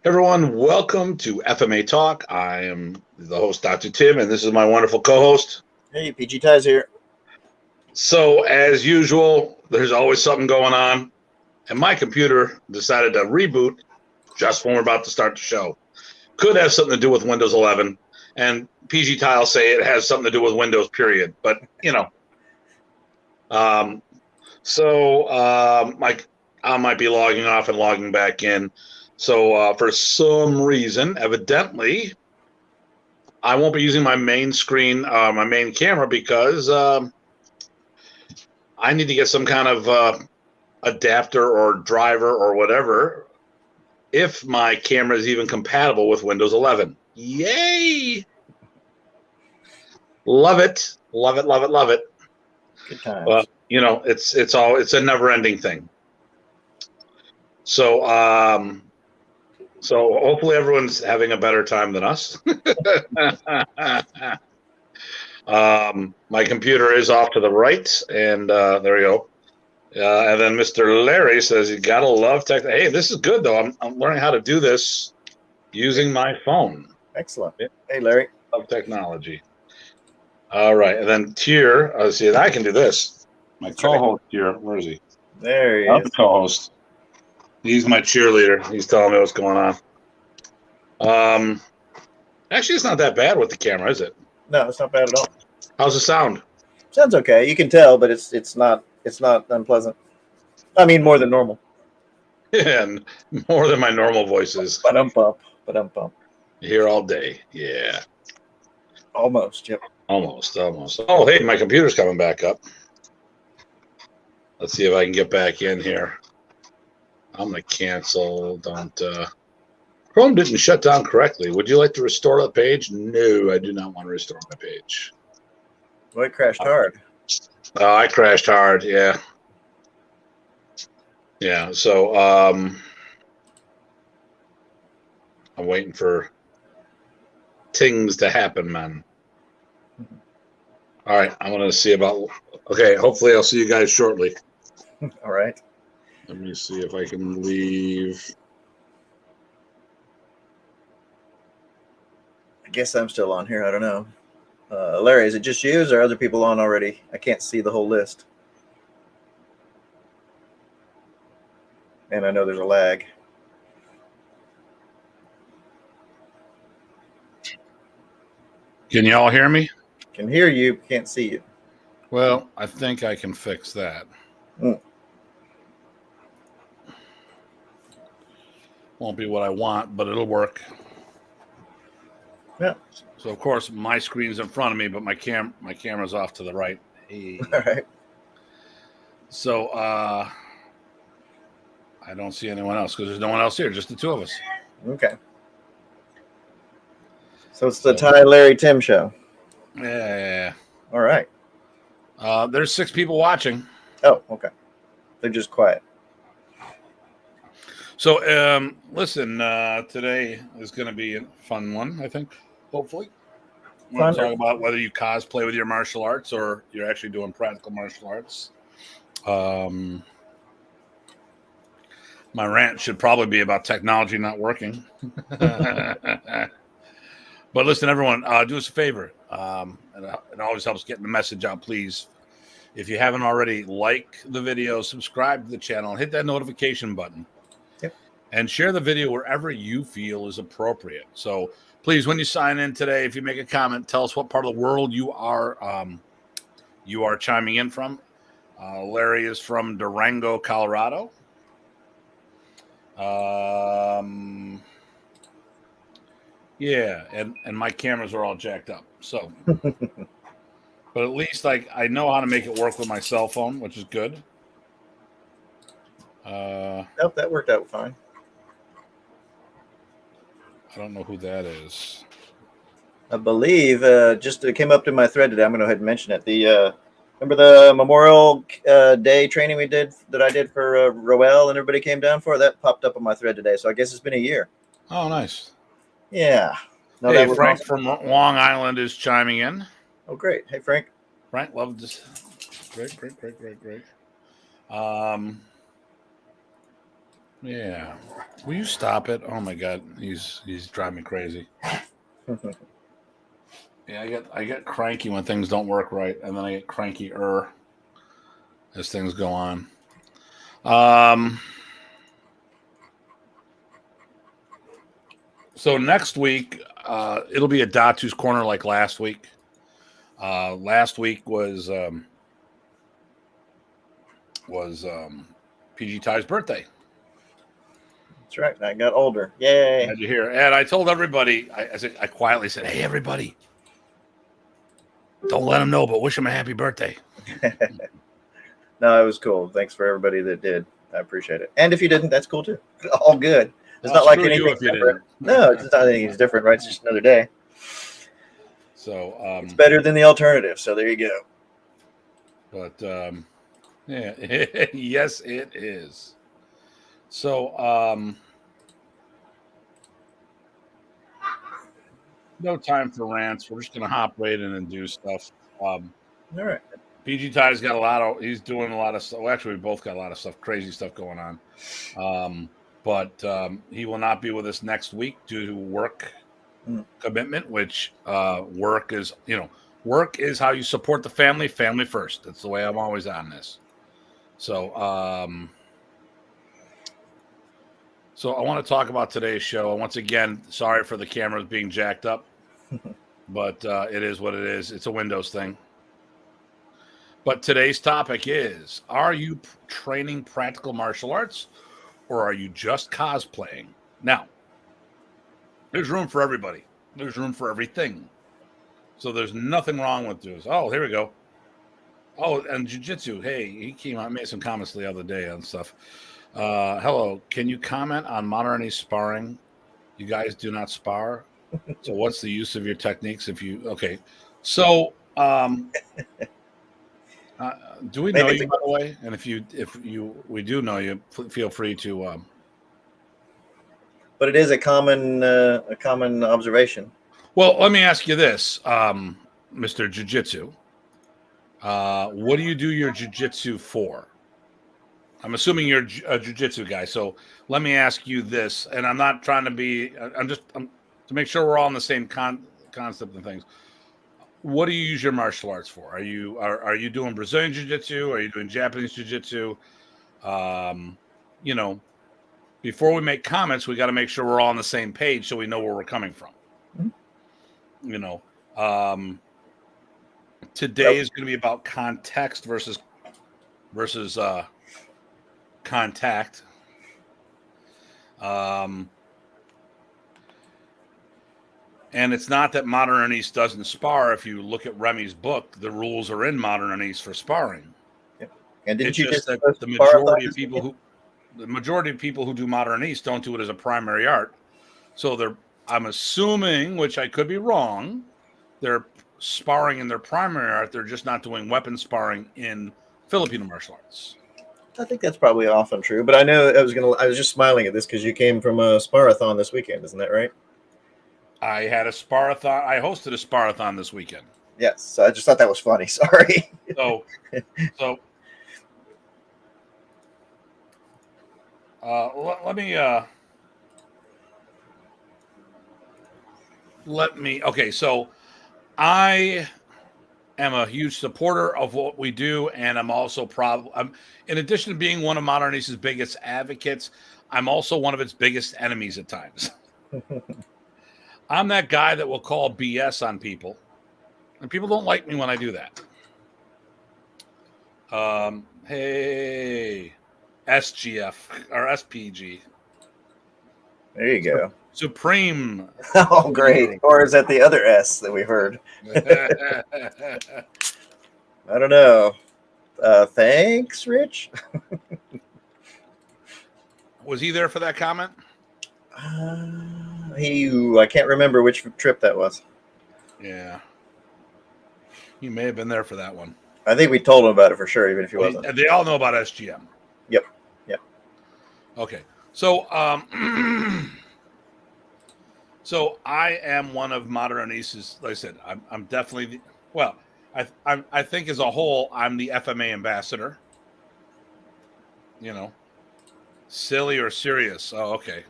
Everyone, welcome to FMA Talk. I am the host, Dr. Tim, and this is my wonderful co-host. Hey, PG Ty's here. So, as usual, there's always something going on, and my computer decided to reboot just when we're about to start the show. Could have something to do with Windows 11, and PG Ty will say it has something to do with Windows, period. But, you know. I might be logging off and logging back in. So for some reason, evidently, I won't be using my main screen, my main camera, because I need to get some kind of adapter or driver or whatever if my camera is even compatible with Windows 11. Yay! Love it. Love it, love it, love it. Good times. But, you know, it's a never-ending thing. So hopefully everyone's having a better time than us. My computer is off to the right, and there we go. And then Mr. Larry says, you gotta love tech. Hey, this is good, though. I'm learning how to do this using my phone. Excellent. Hey, Larry. Love technology. All right, and then Tier, see, I can do this. My co-host here, where is he? There he is. The co-host. He's my cheerleader. He's telling me what's going on. Actually, it's not that bad with the camera, is it? No, it's not bad at all. How's the sound? Sounds okay. You can tell, but it's not unpleasant. I mean, more than normal. And more than my normal voices. Ba-dum-bump. Here all day. Yeah. Almost. Yep. Almost. Oh, hey, my computer's coming back up. Let's see if I can get back in here. I'm going to cancel. Chrome didn't shut down correctly. Would you like to restore the page? No, I do not want to restore my page. Well, it crashed hard. Oh, I crashed hard, yeah. Yeah, so I'm waiting for things to happen, man. All right, I'm going to see about... Okay, hopefully I'll see you guys shortly. All right. Let me see if I can leave. I guess I'm still on here. I don't know. Larry, is it just you, or are other people on already? I can't see the whole list. And I know there's a lag. Can you all hear me? Can hear you, can't see you. Well, I think I can fix that. Won't be what I want, but it'll work. Yeah. So of course my screen's in front of me, but my camera's off to the right. Hey. All right. So I don't see anyone else because there's no one else here, just the two of us. Okay. So it's the Ty, Larry, Tim show. Yeah. All right. There's 6 people watching. Oh, okay. They're just quiet. So, listen, today is going to be a fun one, I think, hopefully. We're going to talk about whether you cosplay with your martial arts or you're actually doing practical martial arts. My rant should probably be about technology not working. But listen, everyone, do us a favor. It always helps getting the message out, please. If you haven't already, like the video, subscribe to the channel, and hit that notification button. And share the video wherever you feel is appropriate. So please, when you sign in today, if you make a comment, tell us what part of the world you are chiming in from. Larry is from Durango, Colorado. Yeah, and my cameras are all jacked up. So, but at least I know how to make it work with my cell phone, which is good. Nope, that worked out fine. I don't know who that is. I believe just it came up to my thread today. I'm going to go ahead and mention it. The remember the Memorial Day training I did for Roel and everybody came down for? That popped up on my thread today. So I guess it's been a year. Oh, nice. Yeah. No, hey, Frank from Long Island is chiming in. Oh, great. Hey, Frank. Frank, love this. Great. Yeah. Will you stop it? Oh my god, he's driving me crazy. Yeah, I get cranky when things don't work right, and then I get crankier as things go on. So next week, it'll be a Datu's Corner like last week. Last week was PG Ty's birthday. That's right. I got older. Yay! How'd you hear? And I told everybody. I quietly said, "Hey, everybody, don't let him know, but wish him a happy birthday." No, it was cool. Thanks for everybody that did. I appreciate it. And if you didn't, that's cool too. All good. It's not like anything different. No, it's not anything different, right? It's just another day. So it's better than the alternative. So there you go. But yeah, yes, it is. So no time for rants. We're just gonna hop right in and do stuff. All right. PG Ty's got a lot of. He's doing a lot of stuff. Well, actually, we both got a lot of stuff, crazy stuff going on. But he will not be with us next week due to work commitment. Which work is, work is how you support the family. Family first. That's the way I'm always on this. So I want to talk about today's show. And once again, sorry for the cameras being jacked up, but it is what it is. It's a Windows thing. But today's topic is, are you training practical martial arts or are you just cosplaying? Now, there's room for everybody. There's room for everything. So there's nothing wrong with this. Oh, here we go. Oh, and jiu-jitsu. Hey, he came out, made some comments the other day on stuff. Hello, can you comment on modern sparring? You guys do not spar. So what's the use of your techniques if you, okay. So, do we know you, by the way? And if we do know you, feel free to. But it is a common observation. Well, let me ask you this, Mr. Jiu-Jitsu. What do you do your jiu-jitsu for? I'm assuming you're a jiu-jitsu guy. So let me ask you this, and I'm not trying to be. I'm to make sure we're all on the same concept and things. What do you use your martial arts for? Are you doing Brazilian jiu-jitsu? Are you doing Japanese jiu-jitsu? Before we make comments, we got to make sure we're all on the same page so we know where we're coming from. Mm-hmm. Today is going to be about context versus contact. And it's not that Modern Anise doesn't spar. If you look at Remy's book, the rules are in Modern Anise for sparring. Yep. And didn't it's you just that the majority of people who do Modern Anise don't do it as a primary art. So I'm assuming, which I could be wrong, they're sparring in their primary art. They're just not doing weapon sparring in Filipino martial arts. I think that's probably often true, but I know I was just smiling at this because you came from a sparathon this weekend, isn't that right? I had a sparathon. I hosted a sparathon this weekend. Yes, I just thought that was funny. Sorry. So let me. Okay, so I am a huge supporter of what we do, and I'm also in addition to being one of Modern Ace's biggest advocates, I'm also one of its biggest enemies at times. I'm that guy that will call BS on people, and people don't like me when I do that. Hey, SGF or SPG. There you go. Supreme. Oh, great. Or is that the other S that we heard? I don't know. Thanks, Rich. Was he there for that comment? I can't remember which trip that was. Yeah. He may have been there for that one. I think we told him about it for sure, even if he wasn't. They all know about SGM. Yep. Okay. So, so I am one of Modern Ace's, like I said, I'm definitely, I think as a whole, I'm the FMA ambassador. Silly or serious? Oh, okay.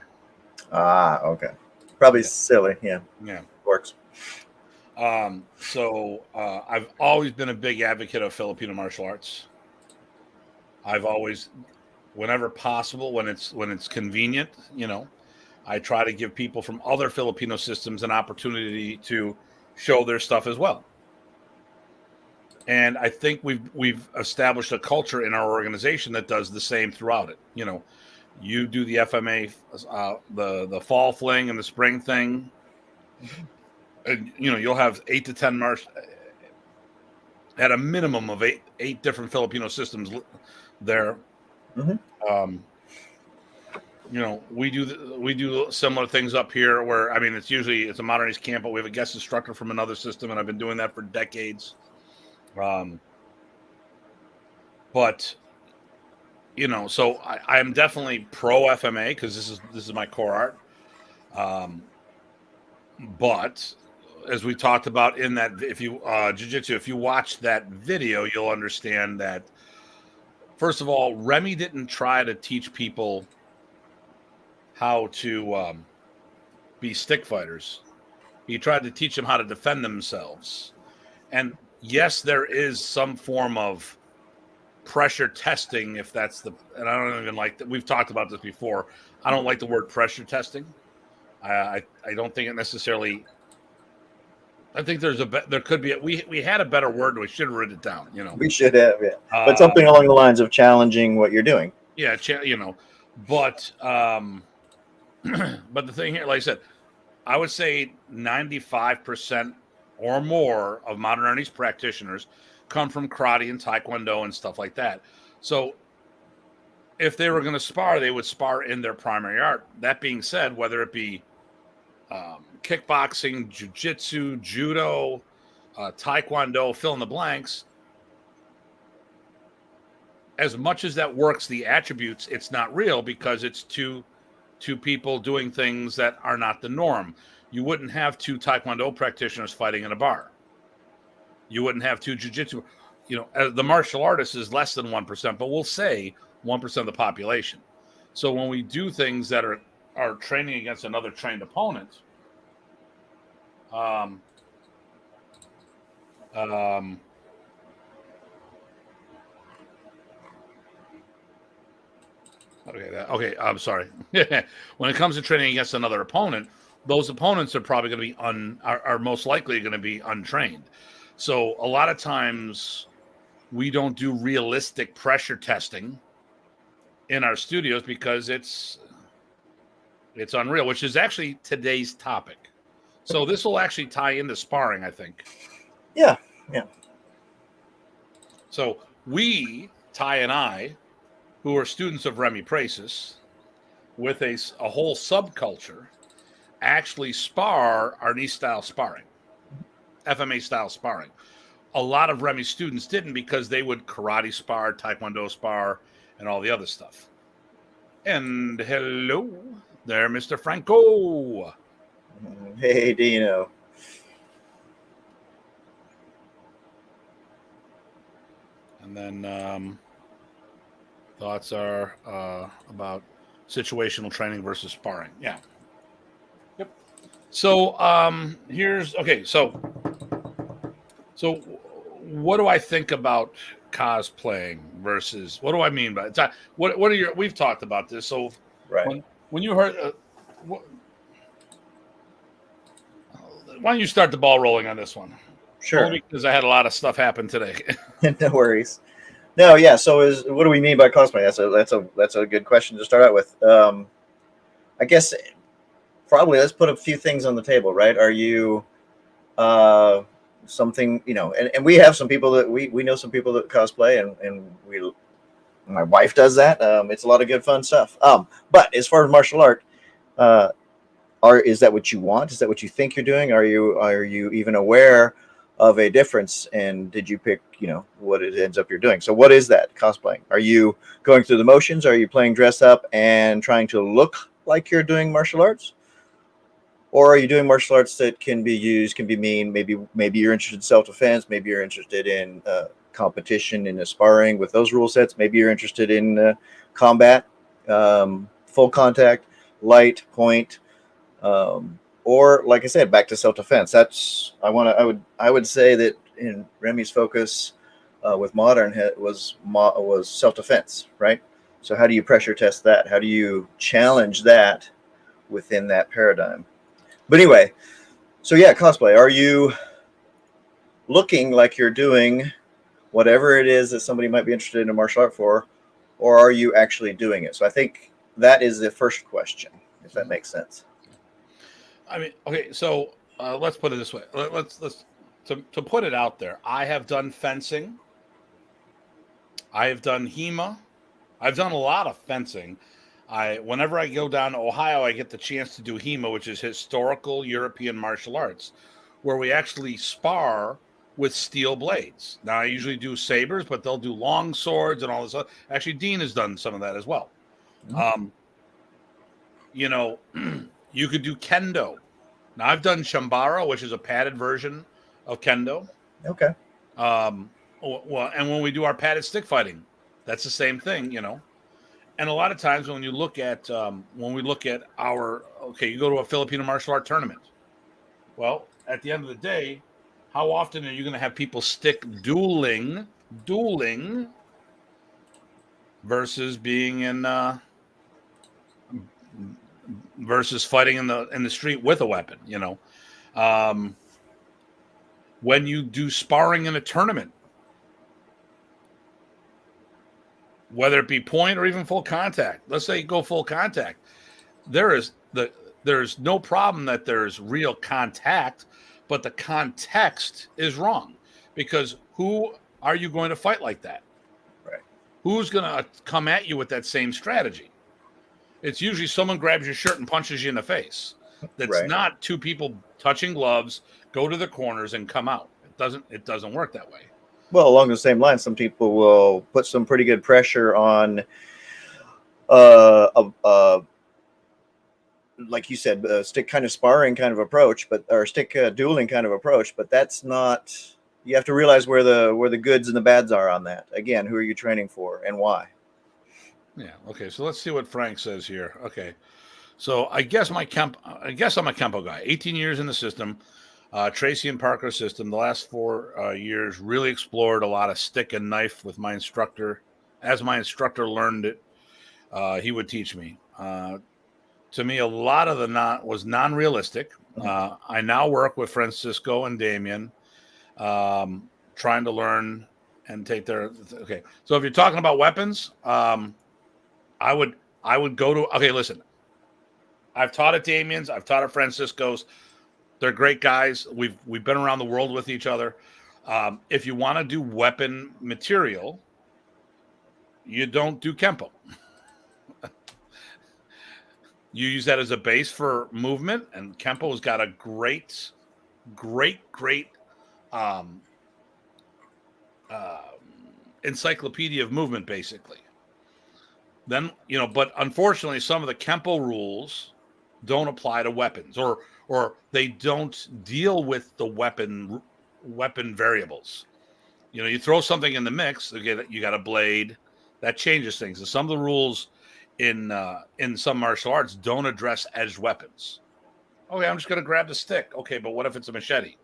Ah, okay. Probably Yeah. silly. Yeah, Yeah. works. I've always been a big advocate of Filipino martial arts. I've always, whenever possible, when it's convenient, I try to give people from other Filipino systems an opportunity to show their stuff as well. And I think we've established a culture in our organization that does the same throughout it. You do the FMA, the fall fling and the spring thing, and you'll have 8 to 10 at a minimum of eight different Filipino systems there. Mm-hmm. We do similar things up here where, I mean, it's a modernist camp, but we have a guest instructor from another system, and I've been doing that for decades. But so I'm definitely pro FMA because this is my core art. But as we talked about in that, if you jiu-jitsu, if you watch that video, you'll understand that, first of all, Remy didn't try to teach people how to be stick fighters. He tried to teach them how to defend themselves. And yes, there is some form of pressure testing, if that's and I don't even like that. We've talked about this before. I don't like the word pressure testing. I don't think it necessarily. I think there could be we had a better word. We should have written it down. We should have, yeah, but something along the lines of challenging what you're doing. Yeah, but but the thing here, like I said, I would say 95% or more of modern Chinese practitioners come from karate and taekwondo and stuff like that. So if they were going to spar, they would spar in their primary art. That being said, whether it be kickboxing, jiu-jitsu, judo, taekwondo, fill in the blanks, as much as that works the attributes, it's not real because it's two people doing things that are not the norm. You wouldn't have 2 taekwondo practitioners fighting in a bar. You wouldn't have 2 jiu-jitsu. The martial artist is less than 1%, but we'll say 1% of the population. So when we do things that are training against another trained opponent, Okay, I'm sorry. When it comes to training against another opponent, those opponents are probably going to be are most likely going to be untrained. So a lot of times we don't do realistic pressure testing in our studios because it's unreal, which is actually today's topic. So this will actually tie into sparring, I think. Yeah. So we, Ty and I, who are students of Remy Pracis, with a whole subculture, actually spar Arnis style sparring, FMA style sparring. A lot of Remy students didn't because they would karate spar, taekwondo spar, and all the other stuff. And hello there, Mr. Franco. Hey, Dino. And then thoughts are about situational training versus sparring. Yeah. Yep. So So what do I think about cosplaying versus, what do I mean by it? What are we've talked about this. So right. when you heard, why don't you start the ball rolling on this one? Sure. Only because I had a lot of stuff happen today. No worries. No, yeah. So what do we mean by cosplay? That's a good question to start out with. I guess probably let's put a few things on the table, right? Are you something, and we have some people that we know some people that cosplay, and my wife does that. It's a lot of good fun stuff. But as far as martial art, is that what you want? Is that what you think you're doing? Are you even aware of a difference? And did you pick, what it ends up you're doing? So what is that cosplaying? Are you going through the motions? Are you playing dress up and trying to look like you're doing martial arts? Or are you doing martial arts that can be mean? Maybe you're interested in self-defense. Maybe you're interested in competition in sparring with those rule sets. Maybe you're interested in combat full contact, light, point, or like I said, back to self-defense. I would say that in Remy's focus with modern was self-defense, right? So how do you pressure test that? How do you challenge that within that paradigm? But anyway, so yeah, cosplay. Are you looking like you're doing whatever it is that somebody might be interested in a martial art for, or are you actually doing it? So I think that is the first question, if that makes sense. I mean, okay, so let's put it this way. Let's to put it out there. I have done fencing. I have done HEMA. I've done a lot of fencing. Whenever I go down to Ohio, I get the chance to do HEMA, which is historical European martial arts, where we actually spar with steel blades. Now I usually do sabers, but they'll do long swords and all this other. Actually, Dean has done some of that as well. Mm-hmm. You know, you could do kendo. Now I've done shambara, which is a padded version of kendo. Okay. Well, and when we do our padded stick fighting, that's the same thing, you know. And a lot of times when we look at you go to a Filipino martial art tournament. Well, at the end of the day, how often are you going to have people stick dueling versus being in versus fighting in the street with a weapon? You know, when you do sparring in a tournament, whether it be point or even full contact. Let's say you go full contact. There's no problem that there's real contact, but the context is wrong, because who are you going to fight like that? Right. Who's going to come at you with that same strategy? It's usually someone grabs your shirt and punches you in the face. That's Right. not two people touching gloves, go to the corners and come out. It doesn't work that way. Well, along the same line, some people will put some pretty good pressure on, like you said, stick kind of sparring kind of approach, or stick dueling kind of approach. But that's not. You have to realize where the goods and the bads are on that. Again, who are you training for and why? Yeah. Okay. So let's see what Frank says here. Okay. So I guess I'm a Kempo guy. 18 years in the system. Tracy and Parker system. The last 4 years really explored a lot of stick and knife with my instructor. As my instructor learned it, he would teach me. To me, a lot of was non-realistic. I now work with Francisco and Damien, trying to learn and take their. Okay, so if you're talking about weapons, I would go to. Okay, listen. I've taught at Damien's. I've taught at Francisco's. They're great guys. We've been around the world with each other. If you want to do weapon material, you don't do Kempo. You use that as a base for movement, and Kempo's got a great encyclopedia of movement, basically. Then, you know, but unfortunately, some of the Kempo rules don't apply to weapons, or they don't deal with the weapon variables. You know, you throw something in the mix, you got a blade, that changes things. And some of the rules in some martial arts don't address edged weapons. Okay, I'm just going to grab the stick. Okay, but what if it's a machete?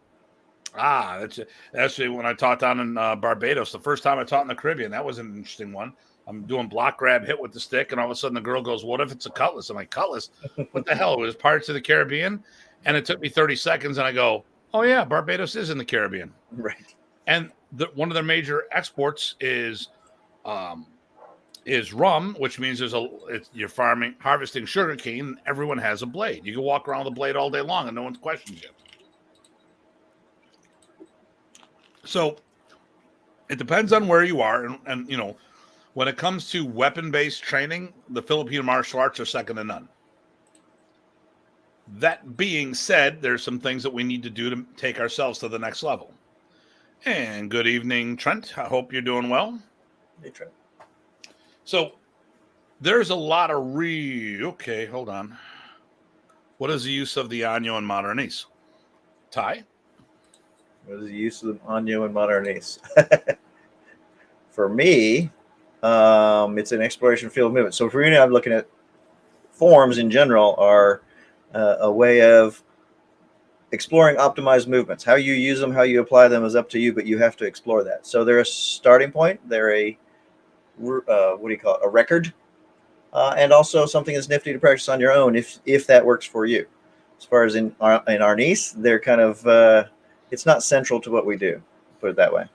That's actually when I taught down in Barbados. The first time I taught in the Caribbean, that was an interesting one. I'm doing block grab, hit with the stick, and all of a sudden the girl goes, "What if it's a cutlass?" I'm like, "Cutlass? What the hell?" It was Pirates of the Caribbean, and it took me 30 seconds, and I go, "Oh yeah, Barbados is in the Caribbean." Right. And one of their major exports is rum, which means you're harvesting sugarcane, and everyone has a blade. You can walk around with a blade all day long, and no one questions you. So it depends on where you are, and you know, when it comes to weapon-based training, the Filipino martial arts are second to none. That being said, there's some things that we need to do to take ourselves to the next level. And good evening, Trent. I hope you're doing well. Hey, Trent. So there's a lot of okay, hold on. What is the use of the Año in Modernese? Ty? What is the use of the Año in Modernese? For me, It's an exploration field of movement. So for me, I'm looking at forms in general are a way of exploring optimized movements. How you use them, how you apply them is up to you, but you have to explore that. So they're a starting point. They're a what do you call it? A record, and also something that's nifty to practice on your own if that works for you. As far as in our niece, they're kind of it's not central to what we do. Put it that way.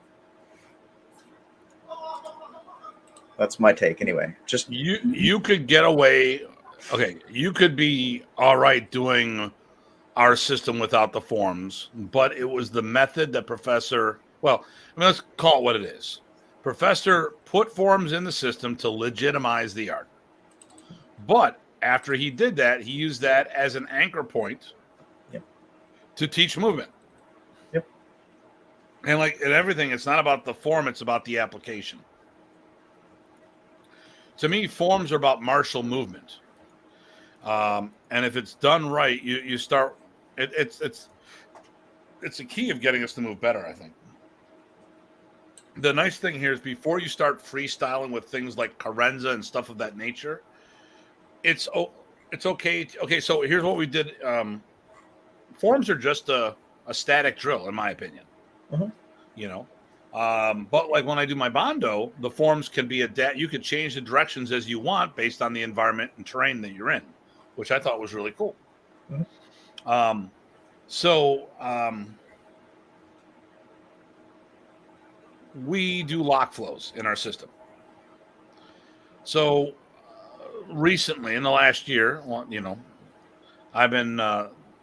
That's my take, anyway. Just you could get away. Okay, you could be all right doing our system without the forms, but it was the method that Professor. Well, I mean, let's call it what it is. Professor put forms in the system to legitimize the art, but after he did that, he used that as an anchor point to teach movement. Yep. And like in everything, it's not about the form; it's about the application. To me, forms are about martial movement, and if it's done right, you start. It's a key of getting us to move better, I think. The nice thing here is before you start freestyling with things like carenza and stuff of that nature, it's okay. Okay, so here's what we did. Forms are just a static drill, in my opinion. Mm-hmm. You know, but like when I do my bondo, the forms can be you could change the directions as you want based on the environment and terrain that you're in, which I thought was really cool. Mm-hmm. We do lock flows in our system. So recently, in the last year, you know, I've been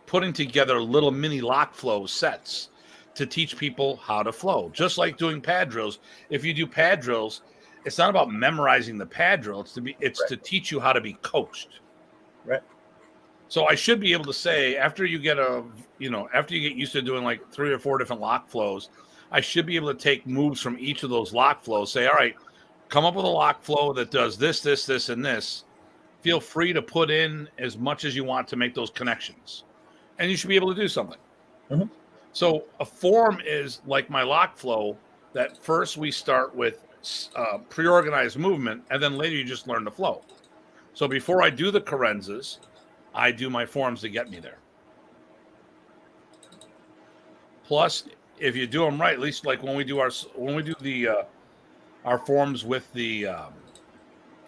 putting together little mini lock flow sets to teach people how to flow, just like doing pad drills. If you do pad drills, it's not about memorizing the pad drill. It's Right. to teach you how to be coached. Right. So I should be able to say after you get used to doing like 3 or 4 different lock flows, I should be able to take moves from each of those lock flows. Say, all right, come up with a lock flow that does this, this, this, and this. Feel free to put in as much as you want to make those connections, and you should be able to do something. Mm-hmm. So a form is like my lock flow that first we start with pre-organized movement, and then later you just learn the flow. So before I do the carenzas, I do my forms to get me there. Plus, if you do them right, at least like when we do our forms with the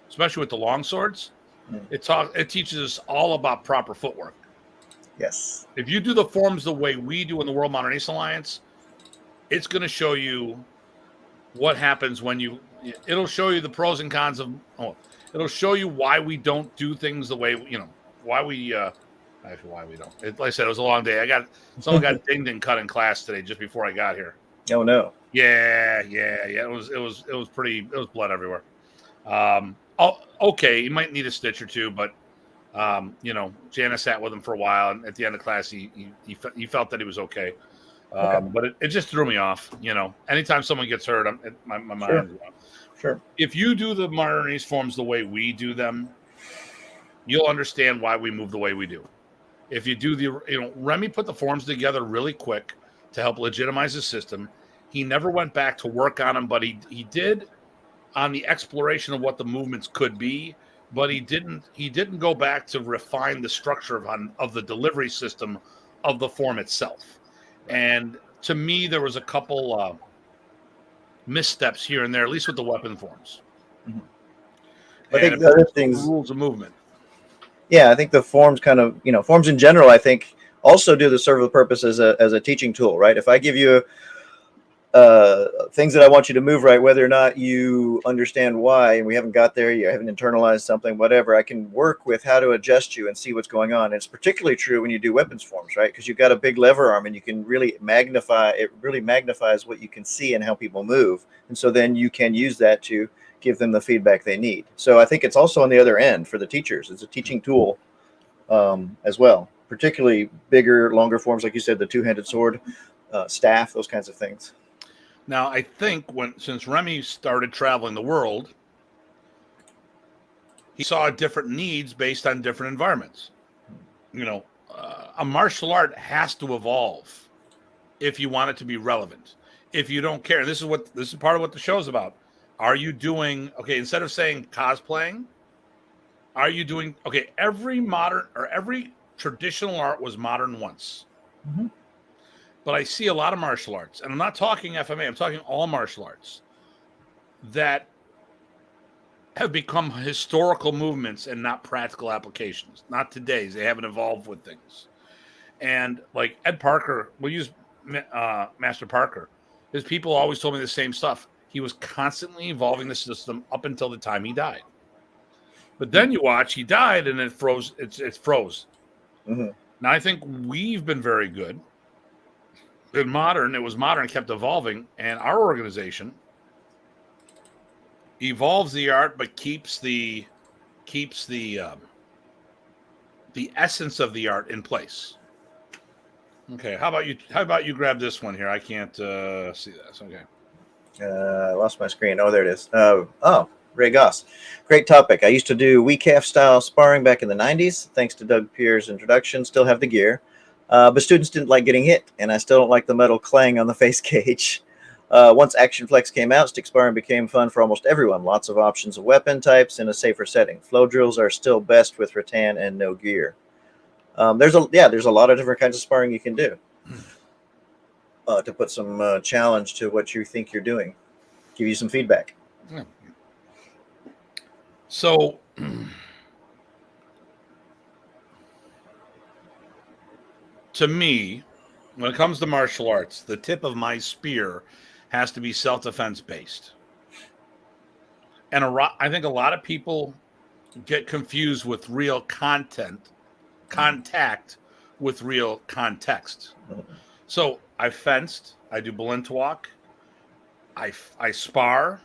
especially with the long swords, it teaches us all about proper footwork. Yes. If you do the forms the way we do in the World Modern Ace Alliance, it's going to show you what happens when it'll show you the pros and cons of. It'll show you why we don't do things the way why we. Actually, why we don't. Like I said, it was a long day. Someone got dinged and cut in class today just before I got here. Oh no. Yeah. It was pretty. It was blood everywhere. Okay, he might need a stitch or two, but Jana sat with him for a while, and at the end of class, he felt that he was okay. But it just threw me off. Anytime someone gets hurt, my mind. Sure. If you do the modern ace forms the way we do them, you'll understand why we move the way we do. If you do Remy put the forms together really quick to help legitimize the system. He never went back to work on them, but he did on the exploration of what the movements could be. But he didn't go back to refine the structure of the delivery system of the form itself. And to me, there was a couple missteps here and there, at least with the weapon forms. Mm-hmm. I think the other things, rules of movement. Yeah, I think the forms forms in general, I think also do serve the purpose as a teaching tool, right? If I give you things that I want you to move right, whether or not you understand why, and we haven't got there, you haven't internalized something, whatever, I can work with how to adjust you and see what's going on. And it's particularly true when you do weapons forms, right? Because you've got a big lever arm and you can really magnify, it really magnifies what you can see and how people move. And so then you can use that to give them the feedback they need. So I think it's also on the other end for the teachers. It's a teaching tool as well, particularly bigger, longer forms, like you said, the two-handed sword, staff, those kinds of things. Now, I think since Remy started traveling the world, he saw different needs based on different environments. A martial art has to evolve if you want it to be relevant. If you don't care, this is part of what the show's about. Are you doing, okay, instead of saying cosplaying, are you doing, okay, every modern or every traditional art was modern once. Mhm. But I see a lot of martial arts, and I'm not talking FMA, I'm talking all martial arts that have become historical movements and not practical applications. Not today's. They haven't evolved with things. And like Ed Parker, we'll use Master Parker. His people always told me the same stuff. He was constantly evolving the system up until the time he died. But then you watch, he died and it froze. It froze. Mm-hmm. Now I think we've been very good. In modern, it was modern, kept evolving, and our organization evolves the art, but keeps the essence of the art in place. Okay, how about you? How about you grab this one here? I can't see this. Okay. I lost my screen. Oh, there it is. Ray Goss. Great topic. I used to do WeCAF style sparring back in the 90s. Thanks to Doug Pierce's introduction. Still have the gear. But students didn't like getting hit, and I still don't like the metal clang on the face cage. Once Action Flex came out, stick sparring became fun for almost everyone. Lots of options of weapon types in a safer setting. Flow drills are still best with rattan and no gear. There's a lot of different kinds of sparring you can do to put some challenge to what you think you're doing. Give you some feedback. Yeah. So, to me, when it comes to martial arts, the tip of my spear has to be self-defense based. And I think a lot of people get confused with real contact with real context. So I fenced, I do Balintawak, I spar,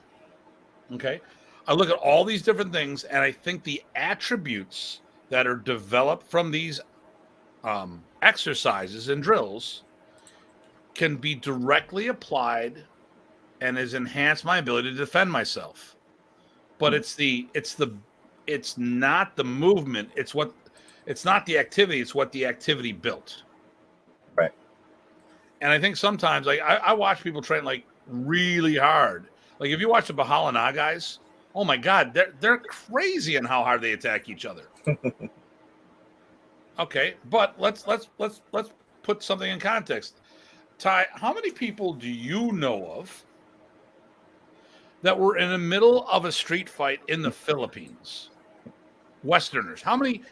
okay? I look at all these different things, and I think the attributes that are developed from these exercises and drills can be directly applied and has enhanced my ability to defend myself. But it's not the movement, it's not the activity, it's what the activity built. Right. And I think sometimes, like, I watch people train like really hard. Like if you watch the Bahala guys, oh my God, they're crazy in how hard they attack each other. Okay, but let's put something in context. Ty, how many people do you know of that were in the middle of a street fight in the Philippines? Westerners. How many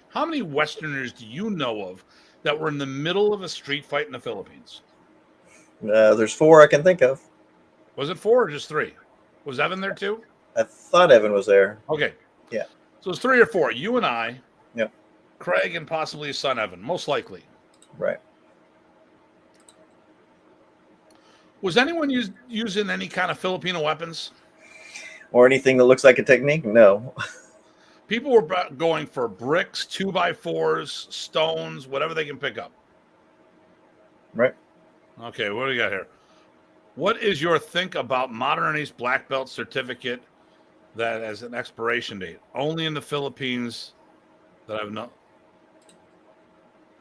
Westerners do you know of that were in the middle of a street fight in the Philippines? There's 4 I can think of. Was it 4 or just 3? Was Evan there too? I thought Evan was there. Okay. Yeah. So it's 3 or 4. You and I. Yep. Craig and possibly his son Evan, most likely. Right. Was anyone using any kind of Filipino weapons? Or anything that looks like a technique? No. People were going for bricks, 2x4s, stones, whatever they can pick up. Right. Okay, what do we got here? What is your think about Modernist black belt certificate that has an expiration date? Only in the Philippines that I've known.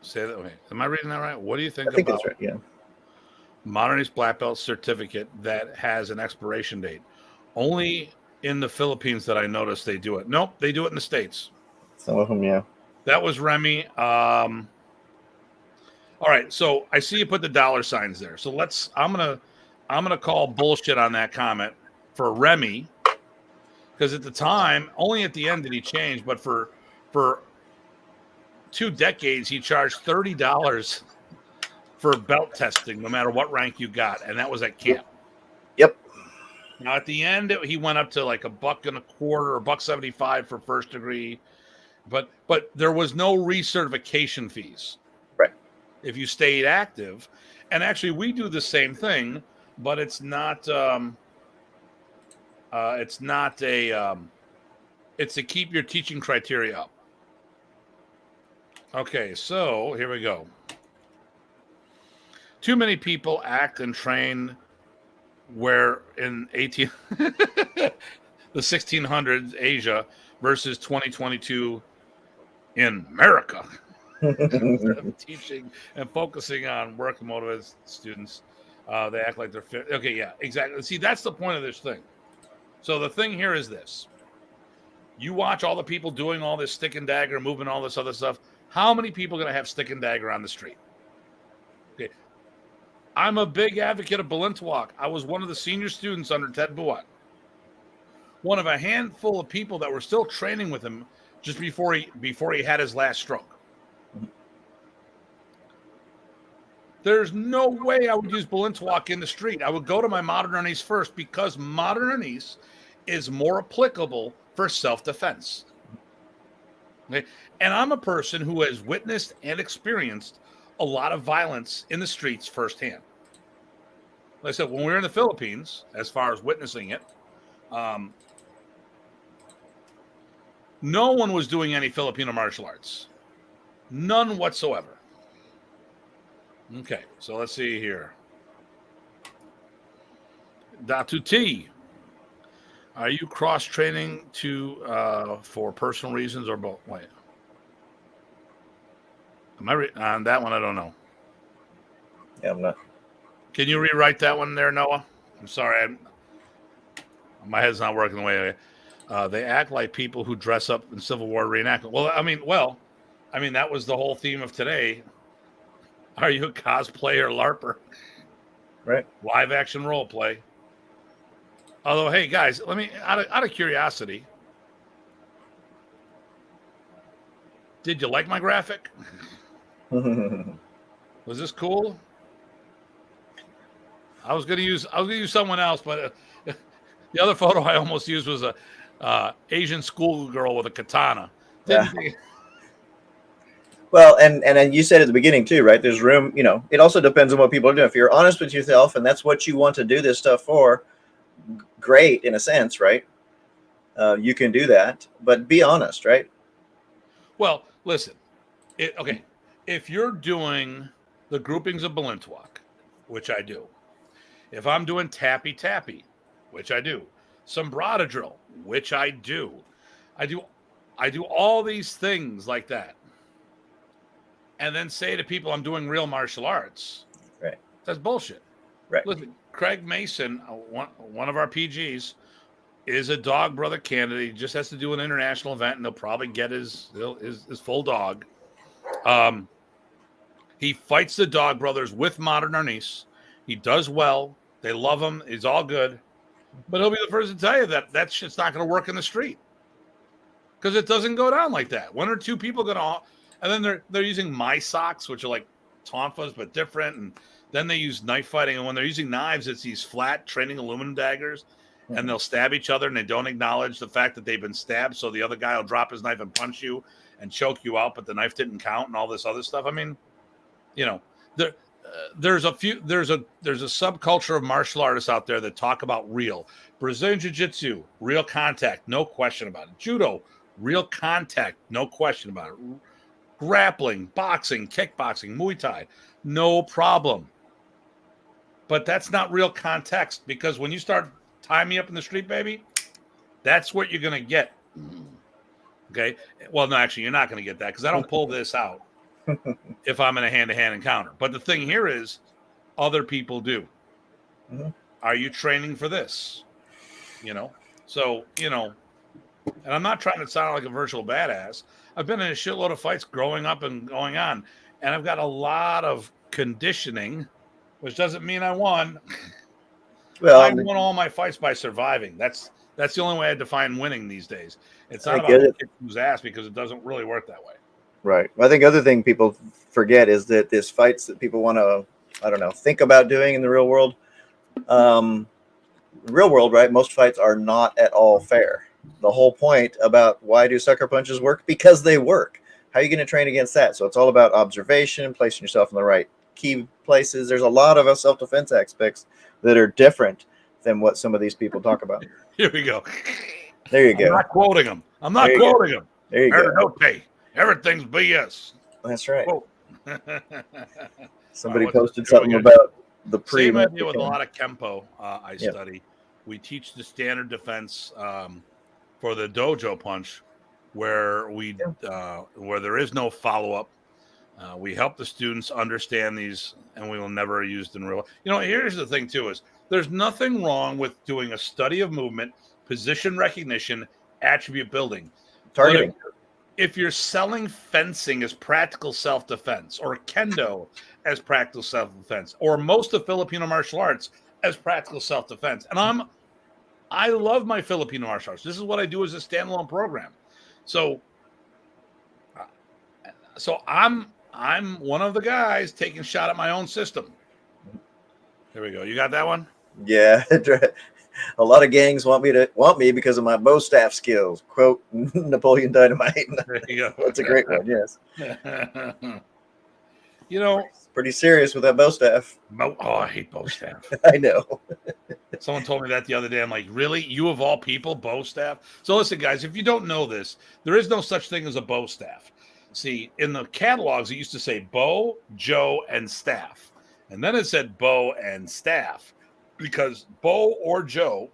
Say that. Wait, am I reading that right? What do you think I think about that's right, yeah. Modernist black belt certificate that has an expiration date? Only in the Philippines that I noticed they do it. Nope, they do it in the States. Some of them, yeah. That was Remy. All right, so I see you put the dollar signs there. So I'm gonna call bullshit on that comment for Remy, because at the time, only at the end did he change, but for 2 decades he charged $30 for belt testing, no matter what rank you got, and that was at camp. Yep. Now at the end, he went up to like $1.25 or $1.75 for first degree, but there was no recertification fees. Right. If you stayed active, and actually we do the same thing, but it's not it's to keep your teaching criteria up. Okay, so here we go. Too many people act and train where in the 1600s Asia versus 2022 in America. Teaching and focusing on work motivated students, they act like they're fit. Okay, yeah, exactly. See, that's the point of this thing. So the thing here is this. You watch all the people doing all this stick and dagger, moving all this other stuff. How many people are going to have stick and dagger on the street? Okay. I'm a big advocate of Balintawak. I was one of the senior students under Ted Buat. One of a handful of people that were still training with him just before he had his last stroke. There's no way I would use Balintawak in the street. I would go to my modern Ernest first because modern Ernest is more applicable for self-defense. Okay? And I'm a person who has witnessed and experienced a lot of violence in the streets firsthand. Like I said, when we were in the Philippines, as far as witnessing it, no one was doing any Filipino martial arts. None whatsoever. Okay, so let's see here. Datu T, are you cross-training for personal reasons or both? Wait. Am I on that one? I don't know. Yeah, I'm not. Can you rewrite that one there, Noah? I'm sorry. My head's not working the way they act like people who dress up in Civil War reenactment. Well, I mean, that was the whole theme of today. Are you a cosplayer LARPer? Right. Live action role play. Although, hey guys, let me out of curiosity, did you like my graphic? Was this cool? I was gonna use someone else, but the other photo I almost used was a Asian schoolgirl with a katana. Well, and you said at the beginning too, right? There's room, it also depends on what people are doing. If you're honest with yourself and that's what you want to do this stuff for, great in a sense, right? You can do that, but be honest, right? Well, listen, okay. If you're doing the groupings of Balintawak, which I do, if I'm doing tappy, which I do, sombrada drill, which I do all these things like that. And then say to people I'm doing real martial arts. Right. That's bullshit. Right. Listen, Craig Mason, one of our PGs, is a dog brother candidate. He just has to do an international event, and they'll probably get his full dog. He fights the dog brothers with modern Ernest. He does well. They love him. He's all good. But he'll be the first to tell you that shit's not going to work in the street. Because it doesn't go down like that. One or two people going to... And then they're using my socks, which are like tonfas, but different. And then they use knife fighting. And when they're using knives, it's these flat training aluminum daggers. Mm-hmm. And they'll stab each other, and they don't acknowledge the fact that they've been stabbed. So the other guy will drop his knife and punch you and choke you out, but the knife didn't count and all this other stuff. I mean, there's a subculture of martial artists out there that talk about real. Brazilian Jiu-Jitsu, real contact, no question about it. Judo, real contact, no question about it. Grappling, boxing, kickboxing, Muay Thai, no problem. But that's not real context, because when you start tying me up in the street, baby, that's what you're going to get. Okay? Well, no, actually, you're not going to get that, because I don't pull this out if I'm in a hand-to-hand encounter. But the thing here is, other people do. Mm-hmm. Are you training for this? So, and I'm not trying to sound like a virtual badass. I've been in a shitload of fights growing up and going on, and I've got a lot of conditioning, which doesn't mean I won. Well, I won all my fights by surviving. That's the only way I define winning these days. It's not about kicking whose ass, because it doesn't really work that way. Right. Well, I think other thing people forget is that there's fights that people want to, think about doing in the real world. Real world, right? Most fights are not at all fair. The whole point about why do sucker punches work? Because they work. How are you going to train against that? So it's all about observation, placing yourself in the right key places. There's a lot of self-defense aspects that are different than what some of these people talk about. Here we go. There you go. I'm not quoting them. There you go. Everything's BS. That's right. Somebody right, posted something about the pre. Same idea with a lot of Kempo I study. We teach the standard defense for the dojo punch, where where there is no follow-up. We help the students understand these, and we will never use them in real. Here's the thing too: is there's nothing wrong with doing a study of movement, position recognition, attribute building. Targeting. If you're selling fencing as practical self-defense, or kendo as practical self-defense, or most of Filipino martial arts as practical self-defense, and I love my Filipino martial arts. This is what I do as a standalone program. So I'm one of the guys taking a shot at my own system. There we go. You got that one? Yeah. A lot of gangs want me because of my bow staff skills. Quote Napoleon Dynamite. There you go. That's a great one. Yes. You know, pretty serious with that bow staff. I hate bow staff. I know. Someone told me that the other day. I'm like, really? You of all people, bow staff? So listen, guys, if you don't know this, there is no such thing as a bow staff. See, in the catalogs, it used to say bow, Joe, and staff. And then it said bow and staff, because bow or Joe,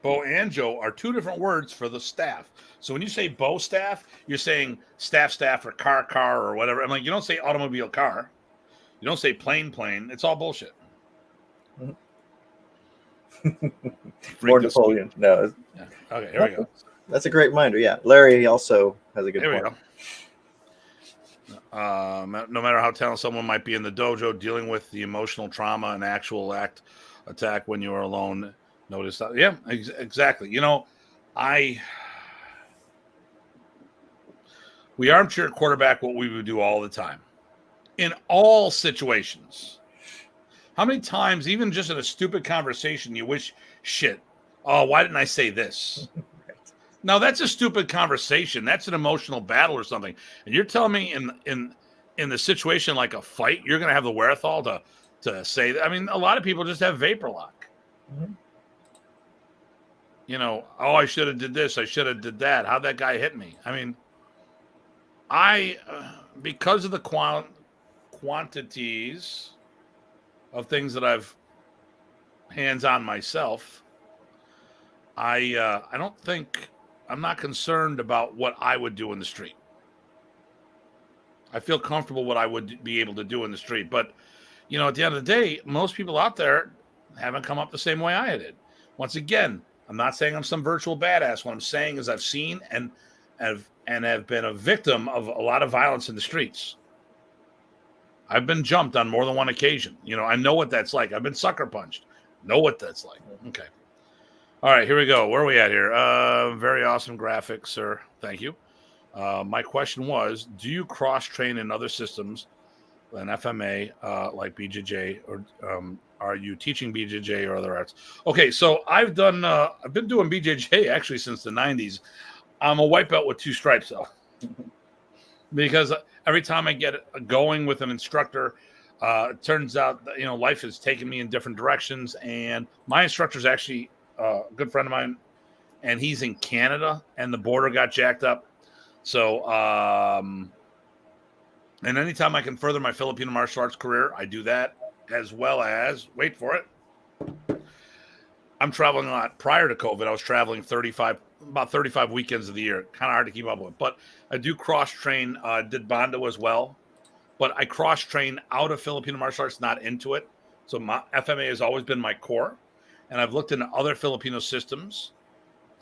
bow and Joe are two different words for the staff. So when you say bow staff, you're saying staff, or car, or whatever. I'm like, you don't say automobile car. You don't say plane. It's all bullshit. More Napoleon. No. Yeah. Okay, here we go. That's a great reminder. Yeah. Larry also has a good point. Here we go. No matter how talented someone might be in the dojo, dealing with the emotional trauma and actual attack when you are alone. Notice that. Yeah, exactly. You know, we armchair quarterback what we would do all the time in all situations. How many times, even just in a stupid conversation, you wish, shit, oh, why didn't I say this? Now, that's a stupid conversation. That's an emotional battle or something. And you're telling me in the situation like a fight, you're going to have the wherewithal to say that? I mean, a lot of people just have vapor lock. Mm-hmm. You know, oh, I should have did this. I should have did that. How'd that guy hit me? I mean, because of the quantities of things that I've hands-on myself, I'm not concerned about what I would do in the street. I feel comfortable what I would be able to do in the street. But, you know, at the end of the day, most people out there haven't come up the same way I did. Once again, I'm not saying I'm some virtual badass. What I'm saying is I've seen and have been a victim of a lot of violence in the streets. I've been jumped on more than one occasion. You know, I know what that's like. I've been sucker punched. Know what that's like. Okay. All right, here we go. Where are we at here? Very awesome graphics, sir. Thank you. My question was, do you cross-train in other systems than FMA, like BJJ, or are you teaching BJJ or other arts? Okay, so I've been doing BJJ actually since the 90s. I'm a white belt with 2 stripes, though. Because every time I get going with an instructor, it turns out that, you know, life has taken me in different directions. And my instructor is actually a good friend of mine, and he's in Canada, and the border got jacked up. So, and anytime I can further my Filipino martial arts career, I do that, as well as, wait for it, I'm traveling a lot. Prior to COVID, I was traveling about 35 weekends of the year. Kind of hard to keep up with. But I do cross-train, did Bondo as well. But I cross-train out of Filipino martial arts, not into it. So my FMA has always been my core. And I've looked into other Filipino systems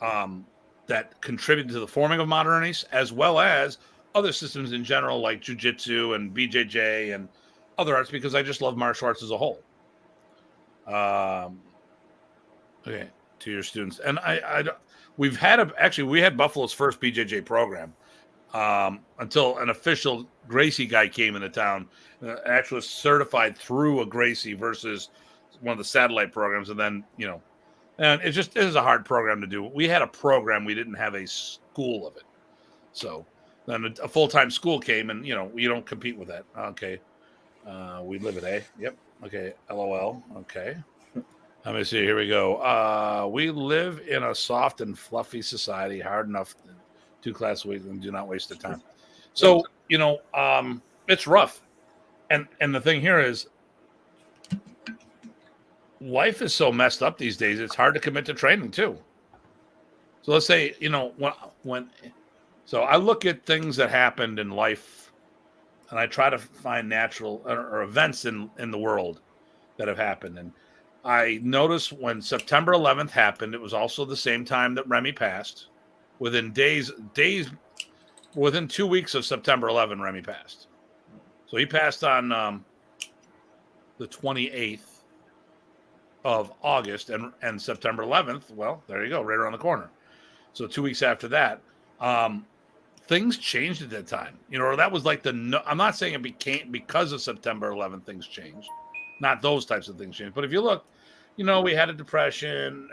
that contribute to the forming of modernities, as well as other systems in general, like jiu-jitsu and BJJ and other arts, because I just love martial arts as a whole. Okay, to your students. And we had Buffalo's first BJJ program until an official Gracie guy came into town, actually certified through a Gracie versus one of the satellite programs. And then, you know, and it is a hard program to do. We had a program, we didn't have a school of it. So then a full-time school came, and, you know, you don't compete with that. Okay. We live at A. Yep. Okay. LOL. Okay. Let me see. Here we go. We live in a soft and fluffy society, hard enough, 2 classes a week, and do not waste the time. So, you know, it's rough. And the thing here is, life is so messed up these days, it's hard to commit to training too. So let's say, you know, so I look at things that happened in life, and I try to find natural or events in the world that have happened. And I noticed when September 11th happened, it was also the same time that Remy passed. Within within 2 weeks of September 11th, Remy passed. So he passed on the 28th of August, and September 11th. Well, there you go, right around the corner. So 2 weeks after that, things changed at that time. That was like I'm not saying it became because of September 11th things changed. Not those types of things changed. But if you look, we had a depression.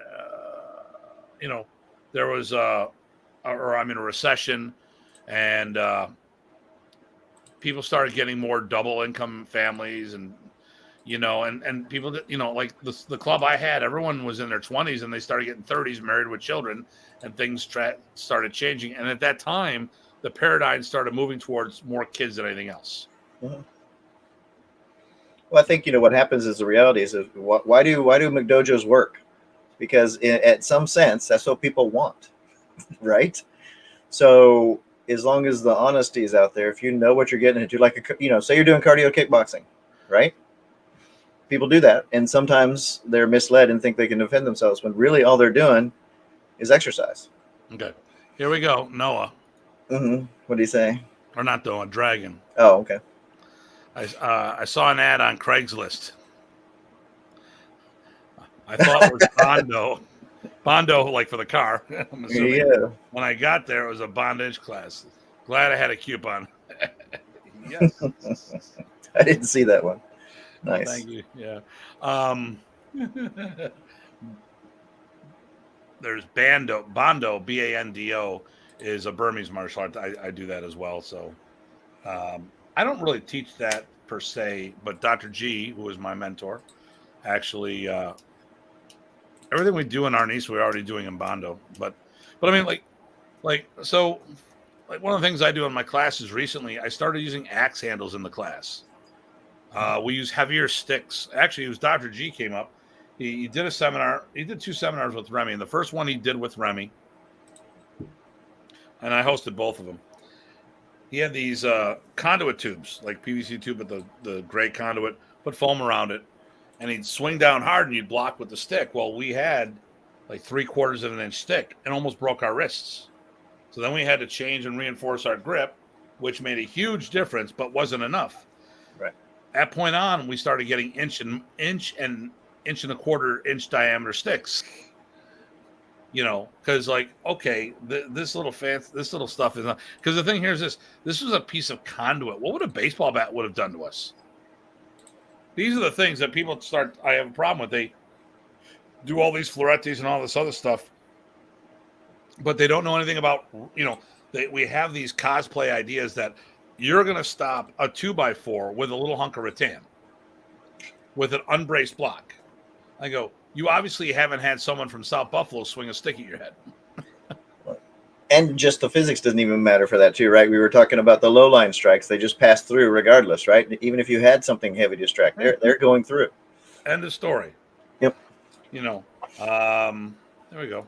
There was a recession, and people started getting more double income families, and and people that like the club I had, everyone was in their 20s and they started getting 30s, married with children, and things started changing. And at that time, the paradigm started moving towards more kids than anything else. Mm-hmm. Well, I think what happens is the reality is why do McDojos work? Because at some sense, that's what people want, right? So as long as the honesty is out there, if you know what you're getting into, like say you're doing cardio kickboxing, right? People do that, and sometimes they're misled and think they can defend themselves when really all they're doing is exercise. Okay, here we go, Noah. Mm-hmm. What do you say? Or not Noah, Dragon. Oh, okay. I saw an ad on Craigslist. I thought it was Bondo, like for the car. I'm assuming. Yeah. When I got there, it was a bondage class. Glad I had a coupon. Yes. I didn't see that one. Nice. Thank you. Yeah. There's Bondo, Bando, is a Burmese martial art. I do that as well. So I don't really teach that per se, but Dr. G, who is my mentor, actually everything we do in Arnis, we're already doing in Bondo. But I mean, like one of the things I do in my classes recently, I started using axe handles in the class. We use heavier sticks. Actually, it was Dr. G came up. He did a seminar. He did 2 seminars with Remy. And the first one he did with Remy, and I hosted both of them. He had these conduit tubes, like PVC tube with the gray conduit, put foam around it, and he'd swing down hard and you'd block with the stick. Well, we had like 3/4 of an inch stick and almost broke our wrists. So then we had to change and reinforce our grip, which made a huge difference, but wasn't enough. Right. At that point on, we started getting inch and 1/4 inch diameter sticks. Because like, okay, this little stuff is not. Because the thing here is this was a piece of conduit. What would a baseball bat would have done to us? These are the things that people I have a problem with. They do all these fluoretes and all this other stuff, but they don't know anything about, we have these cosplay ideas that you're going to stop a 2x4 with a little hunk of rattan with an unbraced block. I go, you obviously haven't had someone from South Buffalo swing a stick at your head. And just the physics doesn't even matter for that too, right? We were talking about the low line strikes. They just pass through regardless, right? Even if you had something heavy to strike, they're going through. End of story. Yep. There we go.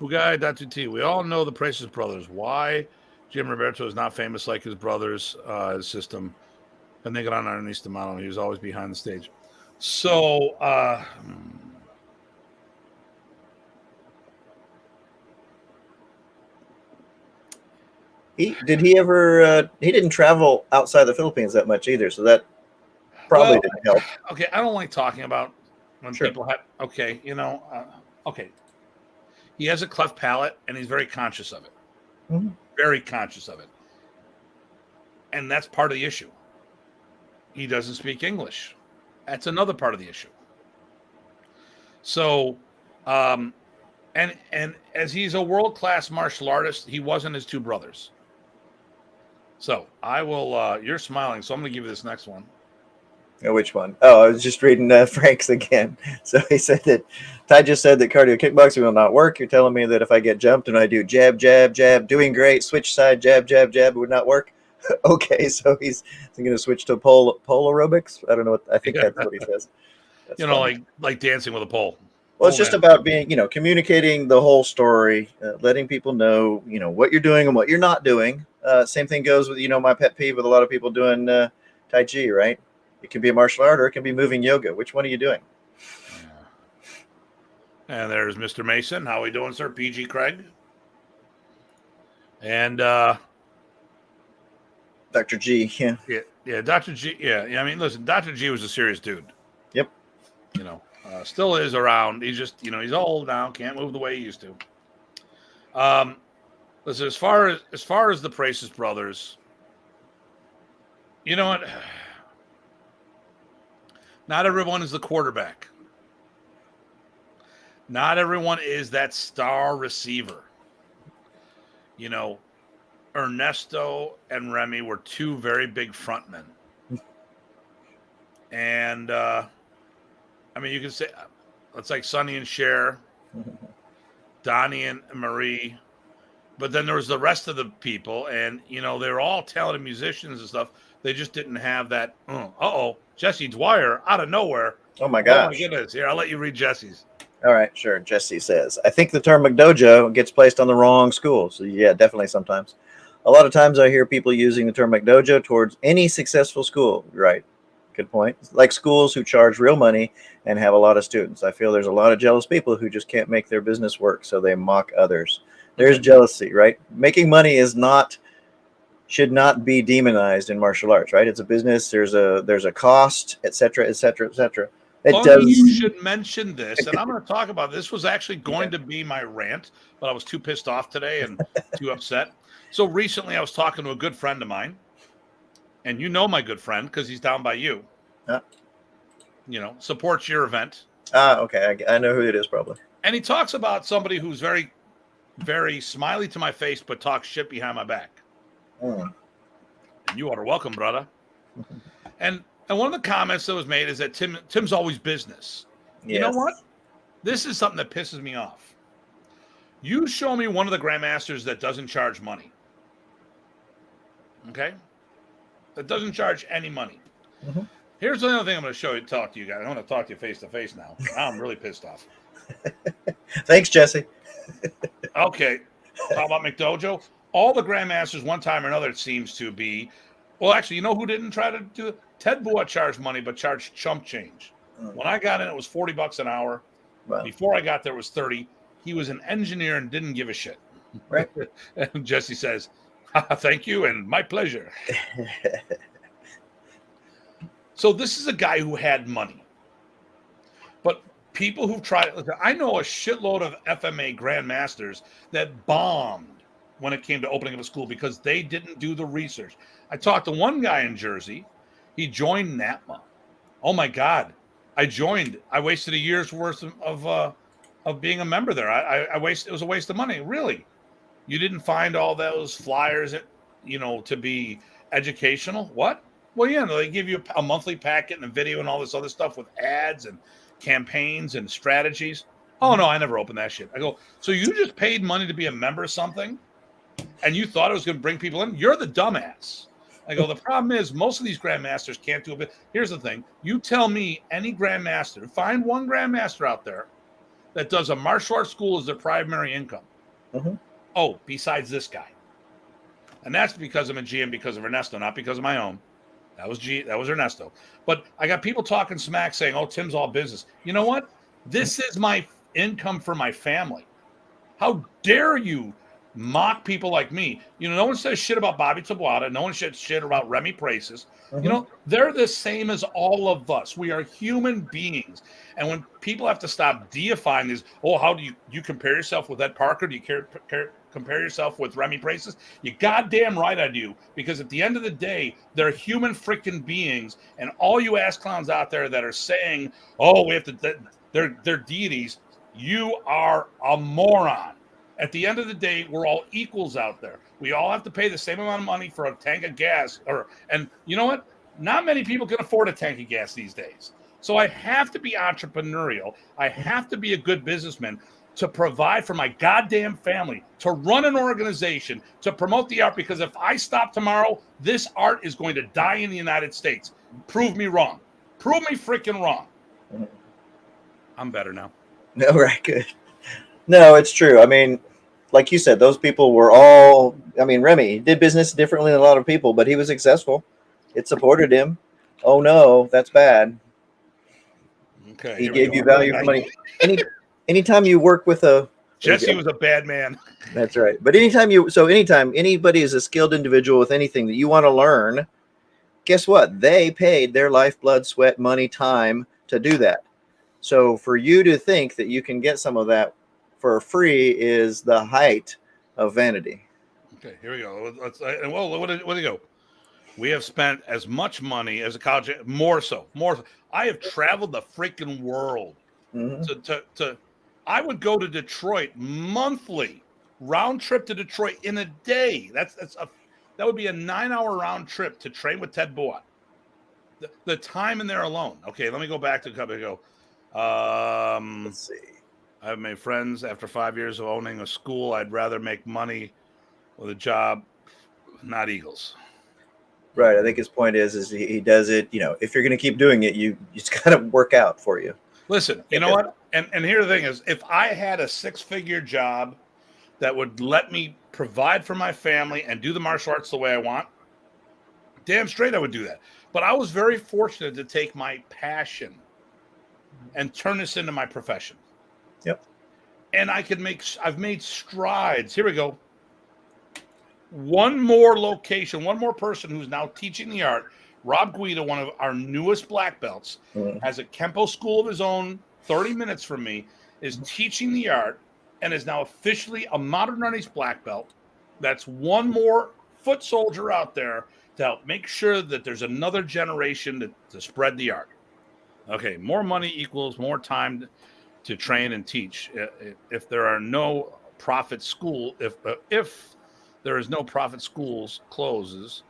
Bugai Datu T. We all know the Precious Brothers. Why Jim Roberto is not famous like his brothers, his system. And they got on underneath the model. He was always behind the stage. So, he didn't travel outside the Philippines that much either. So that probably didn't help. Okay. I don't like talking about when people have, okay. He has a cleft palate and he's very conscious of it. Mm-hmm. Very conscious of it. And that's part of the issue. He doesn't speak English. That's another part of the issue. So, and as he's a world-class martial artist, he wasn't his 2 brothers. So I will, you're smiling, so I'm going to give you this next one. Oh, which one? Oh, I was just reading Frank's again. So he said that Ty just said that cardio kickboxing will not work. You're telling me that if I get jumped and I do jab, jab, jab, doing great, switch side, jab, jab, jab, it would not work? Okay, so he's going to switch to pole aerobics. I don't know I think that's what he says. That's like dancing with a pole. Well, it's just about being, communicating the whole story, letting people know, what you're doing and what you're not doing. Same thing goes with, my pet peeve with a lot of people doing Tai Chi, right? It can be a martial art or it can be moving yoga. Which one are you doing? And there's Mr. Mason. How we doing, sir? PG Craig. And Dr. G. yeah, Dr. G. Yeah. I mean, listen, Dr. G was a serious dude. Yep. Still is around. He's just, he's old now, can't move the way he used to. Listen, as far as the Praces brothers, you know what? Not everyone is the quarterback. Not everyone is that star receiver. Ernesto and Remy were two very big frontmen. And, you can say it's like Sonny and Cher, Donnie and Marie. But then there was the rest of the people, and, they were all talented musicians and stuff. They just didn't have that, Jesse Dwyer out of nowhere. Oh, my gosh. Oh, my goodness. Here, I'll let you read Jesse's. All right, sure. Jesse says, I think the term McDojo gets placed on the wrong school. So, yeah, definitely sometimes. A lot of times I hear people using the term McDojo towards any successful school. Right. Good point. Like schools who charge real money and have a lot of students. I feel there's a lot of jealous people who just can't make their business work, so they mock others. There's jealousy, right? Making money should not be demonized in martial arts, right? It's a business. There's a cost, et cetera, et cetera, et cetera. You should mention this, and I'm going to talk about this. Was actually going to be my rant, but I was too pissed off today and too upset. So recently I was talking to a good friend of mine, and my good friend because he's down by you. Supports your event. Okay. I know who it is probably. And he talks about somebody who's very, very smiley to my face, but talks shit behind my back. And you are welcome, brother. And one of the comments that was made is that Tim's always business. Yes. You know what? This is something that pisses me off. You show me one of the grandmasters that doesn't charge money. Okay? That doesn't charge any money. Mm-hmm. Here's another thing I'm going to talk to you guys. I'm going to talk to you face to face now. I'm really pissed off. Thanks, Jesse. Okay. How about McDojo? All the grandmasters, one time or another, it seems to be. Well, actually, you know who didn't try to do it? Ted Bua charged money, but charged chump change. When I got in, it was $40 an hour. Wow. Before I got there, it was $30. He was an engineer and didn't give a shit. Right. And Jesse says, thank you, and my pleasure. So this is a guy who had money. But people who've tried, I know a shitload of FMA grandmasters that bombed when it came to opening up a school because they didn't do the research. I talked to one guy in Jersey. He joined NATMA. Oh my God. I joined. I wasted a year's worth of being a member there. It was a waste of money. Really? You didn't find all those flyers, to be educational? What? Well, yeah, they give you a monthly packet and a video and all this other stuff with ads and campaigns and strategies. Oh no, I never opened that shit. I go, so you just paid money to be a member of something and you thought it was going to bring people in? You're the dumbass. I go, the problem is most of these grandmasters can't do it. Here's the thing. You tell me any grandmaster, find one grandmaster out there that does a martial arts school as their primary income. Mm-hmm. Oh, besides this guy. And that's because I'm a GM because of Ernesto, not because of my own. That was Ernesto. But I got people talking smack saying, oh, Tim's all business. You know what? This is my income for my family. How dare you mock people like me? No one says shit about Bobby Tabuada. No one says shit about Remy Praces. Mm-hmm. They're the same as all of us. We are human beings. And when people have to stop deifying these, how do you compare yourself with Ed Parker? Do you compare yourself with Remy Praces? You goddamn right I do. Because at the end of the day, they're human freaking beings. And all you ass clowns out there that are saying, we have to, they're deities, you are a moron. At the end of the day, we're all equals out there. We all have to pay the same amount of money for a tank of gas. And you know what? Not many people can afford a tank of gas these days. So I have to be entrepreneurial. I have to be a good businessman to provide for my goddamn family, to run an organization, to promote the art. Because if I stop tomorrow, this art is going to die in the United States. Prove me wrong. Prove me freaking wrong. I'm better now. No, right, good. No, it's true. I mean, like you said, those people were all, Remy did business differently than a lot of people, but he was successful. It supported him. Oh no, that's bad. Okay. He gave you value for money. anytime you work with a Jesse was a bad man. That's right. But anytime anybody is a skilled individual with anything that you want to learn, guess what? They paid their lifeblood, sweat, money, time to do that. So for you to think that you can get some of that for free is the height of vanity. Okay, here we go. Let's well, what do you go? We have spent as much money as a college, more so. I have traveled the freaking world. To I would go to Detroit monthly, round trip to Detroit in a day. That would be a 9-hour round trip to train with Ted Boat. The time in there alone. Okay, let me go back to a couple ago. Let's see. I have made friends after 5 years of owning a school. I'd rather make money with a job, not Eagles. Right. I think his point is he does it. If you're going to keep doing it, it's got to work out for you. Listen, you know what? And here the thing is, if I had a 6-figure job that would let me provide for my family and do the martial arts the way I want, damn straight I would do that. But I was very fortunate to take my passion and turn this into my profession. Yep. And I've made strides. Here we go. One more location, one more person who's now teaching the art. Rob Guida, one of our newest black belts, has a Kempo school of his own, 30 minutes from me, is teaching the art and is now officially a Modern Arnis black belt. That's one more foot soldier out there to help make sure that there's another generation to spread the art. Okay, more money equals more time to train and teach. If there are no profit school, if there is no profit schools closes,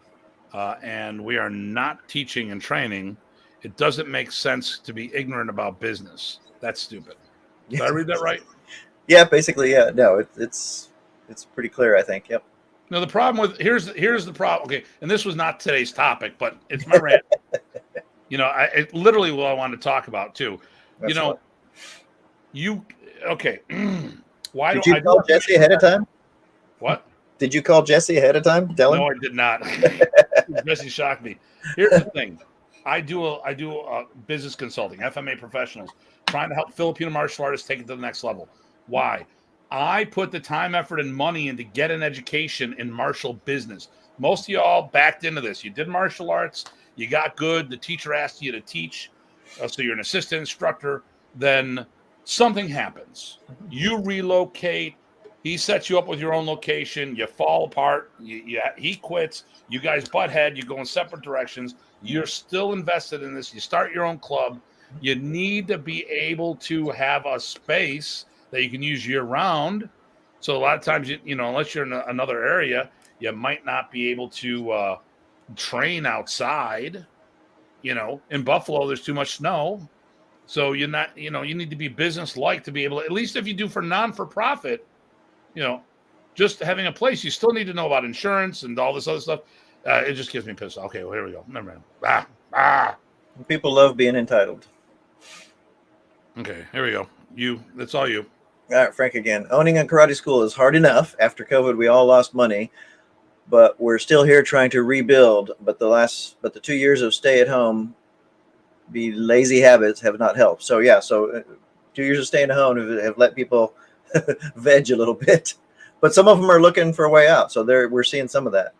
and we are not teaching and training, it doesn't make sense to be ignorant about business. That's stupid. Did I read that right? Yeah, basically, yeah. No, it's pretty clear, I think. Yep. No, the problem with here's the problem. Okay, and this was not today's topic, but it's my rant. It literally what I wanted to talk about too. That's okay. Why did you call Jesse ahead of time? What? Did you call Jesse ahead of time? Tell him? No, I did not. Jesse shocked me. Here's the thing. I do a business consulting, FMA professionals, trying to help Filipino martial artists take it to the next level. Why? I put the time, effort, and money in to get an education in martial business. Most of y'all backed into this. You did martial arts. You got good. The teacher asked you to teach. So you're an assistant instructor. Then something happens. You relocate. He sets you up with your own location. You fall apart. He quits. You guys butt head. You go in separate directions. You're still invested in this. You start your own club. You need to be able to have a space that you can use year round. So a lot of times, unless you're in another area, you might not be able to train outside. In Buffalo, there's too much snow. So you're not, you need to be business-like to be able to, at least if you do for non-for-profit, just having a place, you still need to know about insurance and all this other stuff. It just gives me pissed. Okay, well, here we go. Never mind. People love being entitled. Okay, here we go. That's all you. All right, Frank again. Owning a karate school is hard enough. After COVID, we all lost money, but we're still here trying to rebuild. But the 2 years of stay at home, be lazy habits have not helped. So 2 years of staying at home have let people veg a little bit, but some of them are looking for a way out. So we're seeing some of that.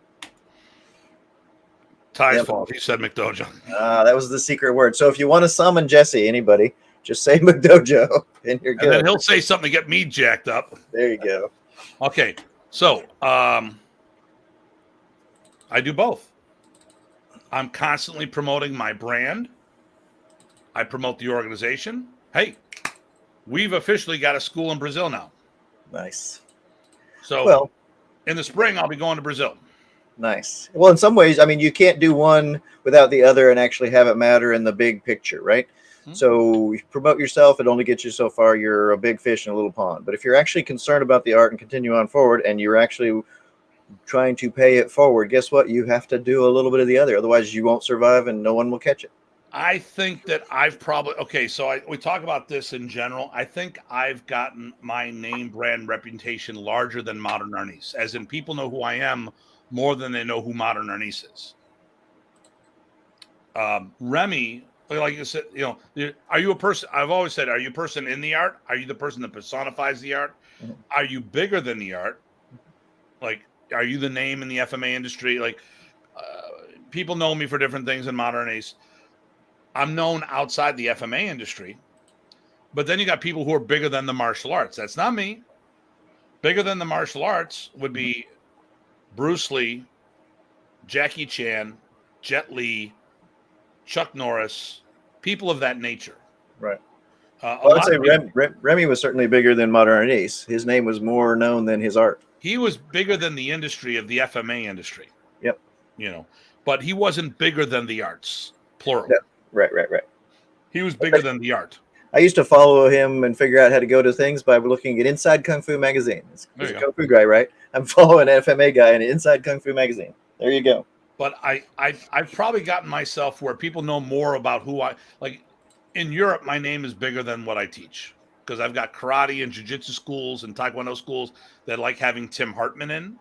Ty's fault. He said McDojo. That was the secret word. So if you want to summon Jesse, anybody, just say McDojo and you're good. And then he'll say something to get me jacked up. There you go. Okay. So I do both. I'm constantly promoting my brand. I promote the organization. Hey, we've officially got a school in Brazil now. Nice. So in the spring, I'll be going to Brazil. Nice. Well, in some ways, I mean, you can't do one without the other and actually have it matter in the big picture, right? Mm-hmm. So you promote yourself, it only gets you so far. You're a big fish in a little pond. But if you're actually concerned about the art and continue on forward and you're actually trying to pay it forward, guess what? You have to do a little bit of the other. Otherwise, you won't survive and no one will catch it. I think that I've probably, we talk about this in general. I think I've gotten my name, brand, reputation larger than Modern Arnis, as in people know who I am more than they know who Modern Arnis is. Remy Like you said, are you a person? I've always said, are you a person in the art? Are you the person that personifies the art? Mhm. Are you bigger than the art? Like, are you the name in the FMA industry? Like, people know me for different things in modern ace. I'm known outside the FMA industry, but then you got people who are bigger than the martial arts. That's not me. Bigger than the martial arts would be Bruce Lee, Jackie Chan, Jet Li, Chuck Norris, people of that nature. Right. A Well, I'd lot say of people. Remy was certainly bigger than Modern Ace. His name was more known than his art. He was bigger than the industry of the FMA industry. Yep. But he wasn't bigger than the arts, plural. Yeah. Right. He was bigger than the art. I used to follow him and figure out how to go to things by looking at Inside Kung Fu magazine. He's a Kung Fu guy, right? I'm following an FMA guy in Inside Kung Fu magazine. There you go. But I've probably gotten myself where people know more about who I like. In Europe, my name is bigger than what I teach because I've got karate and jiu-jitsu schools and taekwondo schools that like having Tim Hartman in,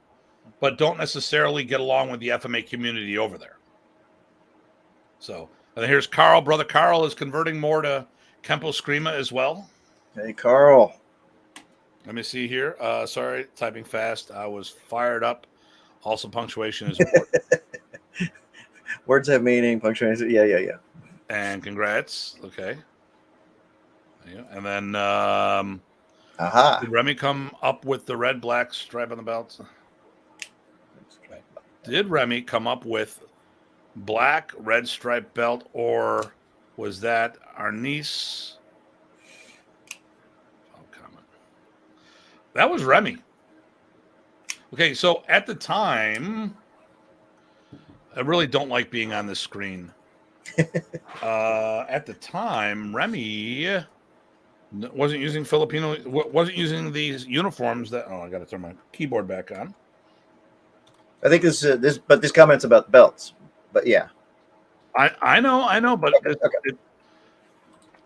but don't necessarily get along with the FMA community over there. So, and then here's Carl. Brother Carl is converting more to Kempo Screama as well. Hey, Carl. Let me see here. Sorry, typing fast. I was fired up. Also, punctuation is important. Words have meaning. Punctuation. Yeah. And congrats. Okay. And then did Remy come up with the red, black stripe on the belt? Did Remy come up with black, red stripe belt, or was that our niece? Oh, comment. That was Remy. Okay, so at the time, I really don't like being on this screen. At the time, Remy wasn't using Filipino, wasn't using these uniforms that. Oh, I got to turn my keyboard back on. I think this comment's about belts, but yeah. I know, but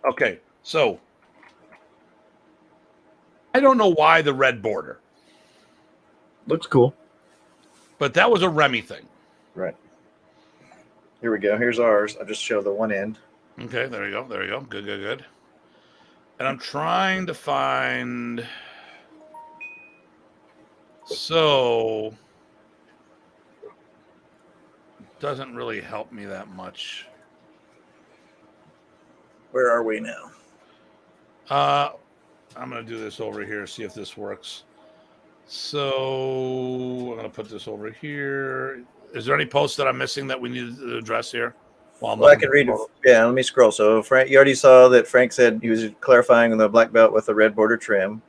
okay. So I don't know why the red border. Looks cool, but that was a Remy thing. Right. Here we go. Here's ours. I'll just show the one end. Okay, there you go. Good. And I'm trying to find. So doesn't really help me that much. Where are we now? I'm going to do this over here, see if this works. So I'm going to put this over here. Is there any posts that I'm missing that we need to address here? Well, I can read it. Yeah, let me scroll. So Frank, you already saw that Frank said he was clarifying the black belt with the red border trim.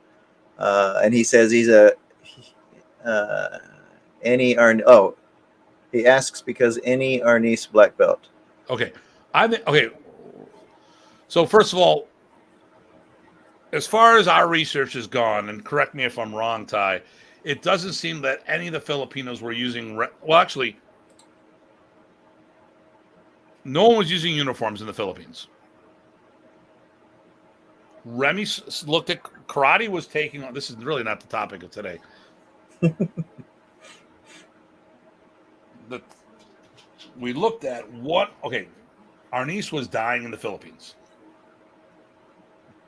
And he says he's he asks because any Arnis black belt. Okay. Okay. So first of all, as far as our research has gone, and correct me if I'm wrong, Ty, it doesn't seem that any of the Filipinos were using. Well, actually, no one was using uniforms in the Philippines. Remy looked at karate was taking on. This is really not the topic of today. We looked at what. Okay, Arnis was dying in the Philippines.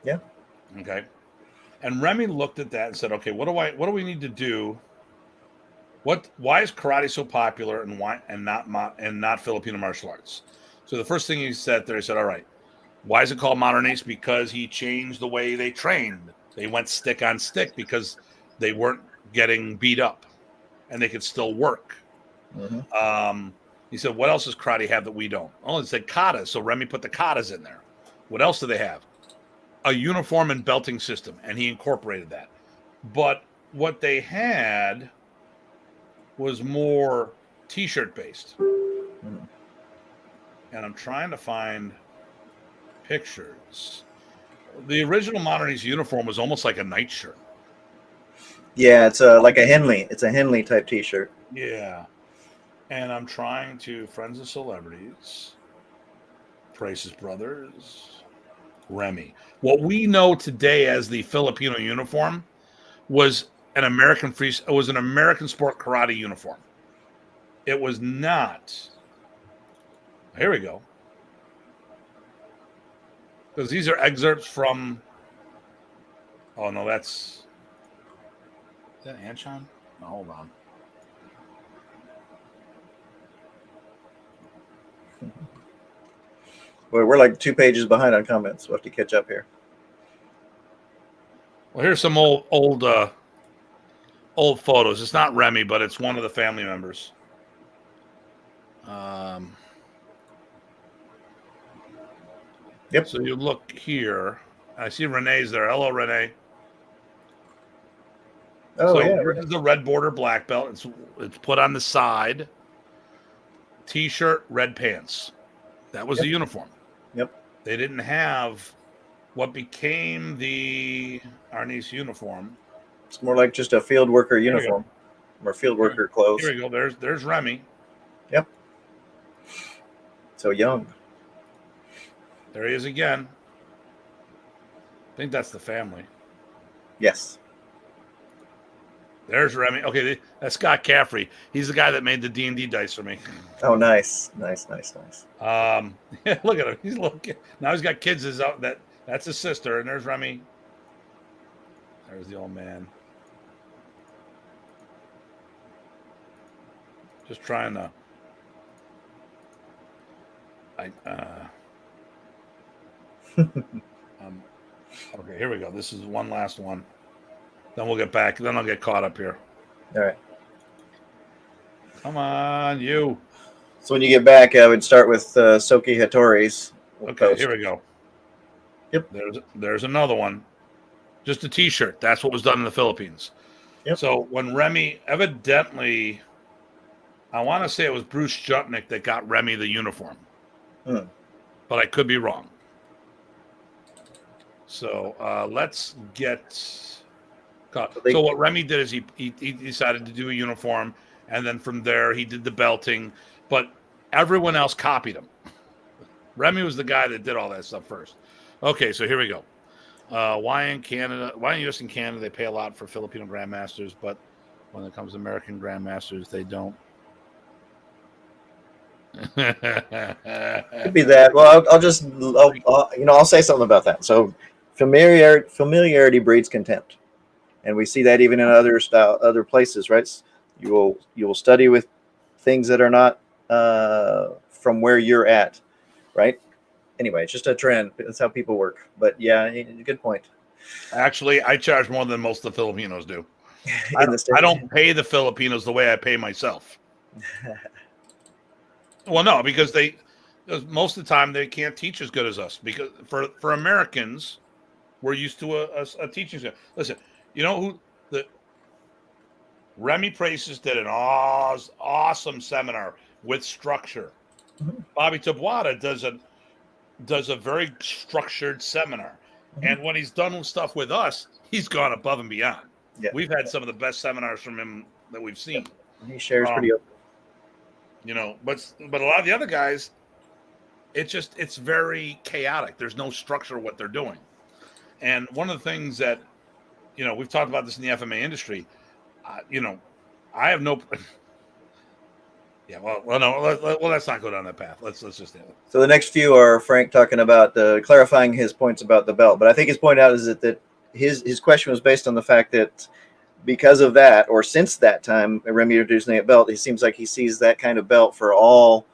Yeah. Okay. And Remy looked at that and said, "Okay, what do we need to do? Why is karate so popular and not Filipino martial arts?" So the first thing he said there, he said, "All right, why is it called modern ace? Because he changed the way they trained. They went stick on stick because they weren't getting beat up, and they could still work." Mm-hmm. He said, "What else does karate have that we don't?" Oh, it said katas. So Remy put the katas in there. What else do they have? A uniform and belting system, and he incorporated that. But what they had was more t-shirt based. Mm-hmm. And I'm trying to find pictures. The original Modern Ace uniform was almost like a nightshirt. Yeah, it's like a Henley. It's a Henley type t-shirt. Yeah. And I'm trying to Friends of Celebrities, Price's Brothers, Remy. What we know today as the Filipino uniform was an American sport karate uniform. It was not. Here we go. Because these are excerpts from. Oh no, is that Anchon? No, hold on. Well, we're like 2 pages behind on comments. We'll have to catch up here. Well, here's some old photos. It's not Remy, but it's one of the family members. Yep. So you look here. I see Renee's there. Hello, Renee. Oh, yeah. This is the red border black belt. It's put on the side. T-shirt, red pants. That was the uniform. Yep. They didn't have what became the Arnis uniform. It's more like just a field worker uniform or field worker clothes. Here we go. There's Remy. Yep. So young. There he is again. I think that's the family. Yes. There's Remy. Okay, that's Scott Caffrey. He's the guy that made the D&D dice for me. Oh, nice. Look at him. He's looking. Now he's got kids. That's his sister, and there's Remy. There's the old man. Just trying to. Okay, here we go. This is one last one. Then we'll get back. Then I'll get caught up here. All right. Come on, you. So when you get back, I would start with Soki Hattori's. Okay, here we go. Yep. There's another one. Just a T-shirt. That's what was done in the Philippines. Yep. So when Remy, evidently, I want to say it was Bruce Jutnick that got Remy the uniform. But I could be wrong. So let's get. So what Remy did is he decided to do a uniform, and then from there he did the belting, but everyone else copied him. Remy was the guy that did all that stuff first. Okay, so here we go. Why in US and Canada they pay a lot for Filipino grandmasters, but when it comes to American grandmasters, they don't. Could be that. Well, I'll say something about that. So familiarity breeds contempt. And we see that even in other places, right? You will study with things that are not from where you're at, right? Anyway, it's just a trend. That's how people work. But yeah, good point. Actually, I charge more than most of the Filipinos do. I don't pay the Filipinos the way I pay myself. Well, no, because most of the time they can't teach as good as us. Because for Americans, we're used to a teaching system. Listen. You know who Remy Praces did an awesome seminar with structure. Mm-hmm. Bobby Tabuada does a very structured seminar. Mm-hmm. And when he's done stuff with us, he's gone above and beyond. Yeah. We've had some of the best seminars from him that we've seen. Yeah. He shares pretty open. But a lot of the other guys, it's very chaotic. There's no structure what they're doing. And one of the things that we've talked about this in the FMA industry. I have no. Yeah, let's not go down that path. Let's just do it. So the next few are Frank talking about clarifying his points about the belt. But I think his point out is that his question was based on the fact that because of that, or since that time, Remy introducing that belt, it seems like he sees that kind of belt for all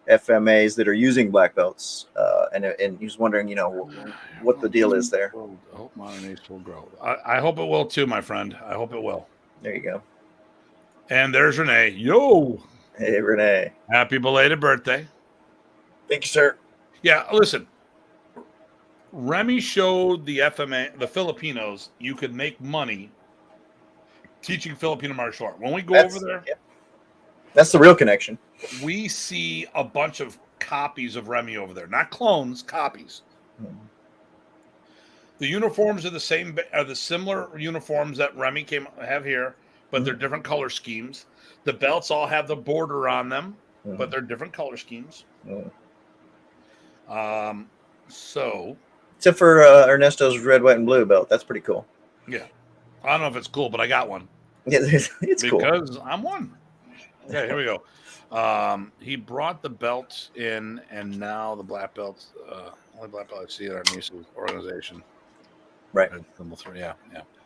FMAs that are using black belts, and he's wondering, what the deal is there. I hope modern age will grow. I hope it will too, my friend. I hope it will. There you go. And there's Renee. Yo. Hey, Renee. Happy belated birthday. Thank you, sir. Yeah, listen. Remy showed the FMA, the Filipinos, you could make money teaching Filipino martial art. When we go over there. Yeah. That's the real connection. We see a bunch of copies of Remy over there, not clones, copies. Mm-hmm. The uniforms are the similar uniforms that Remy have here, but they're different color schemes. The belts all have the border on them, but they're different color schemes. So, except for Ernesto's red, white, and blue belt, that's pretty cool. Yeah, I don't know if it's cool, but I got one. Yeah, it's cool because I'm one. Yeah, here we go. He brought the belts in, and now the black belts. Only black belt I see in our niece's organization. Right. Number 3. Yeah.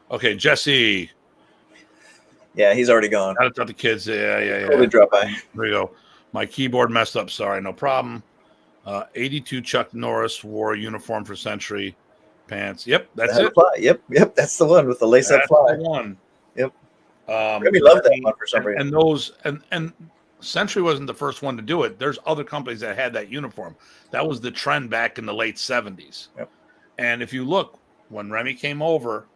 Okay, Jesse. Yeah, he's already gone. Shout out the kids. Yeah. Totally dropped by. There you go. My keyboard messed up. Sorry, no problem. 82 Chuck Norris wore a uniform for Century pants. Yep, that's it. Fly. Yep, that's the one with the lace-up fly. The one. Yep. Remy loved that one for some reason. And those and Century wasn't the first one to do it. There's other companies that had that uniform. That was the trend back in the late 70s. Yep. And if you look, when Remy came over,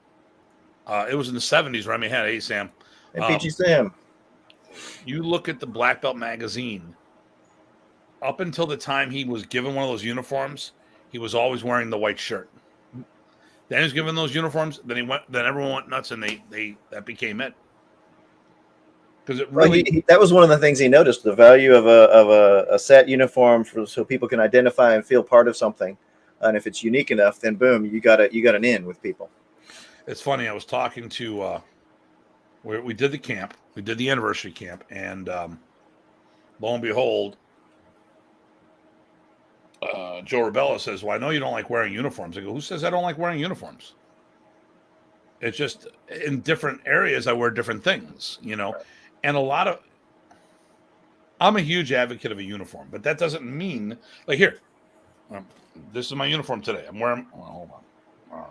it was in the 70s. Remy had, hey, Sam. Hey, Peachy Sam. You look at the Black Belt magazine, up until the time he was given one of those uniforms, he was always wearing the white shirt. Then he was given those uniforms, then everyone went nuts, and they that became it. Because it really that was one of the things he noticed, the value of a set uniform so people can identify and feel part of something. And if it's unique enough, then boom, you got an in with people. It's funny. I was talking to we did the camp, we did the anniversary camp, and lo and behold, Joe Rebella says, "Well, I know you don't like wearing uniforms." I go, "Who says I don't like wearing uniforms?" It's just in different areas I wear different things, Right. And I'm a huge advocate of a uniform, but that doesn't mean like here. This is my uniform today. I'm wearing. Hold on.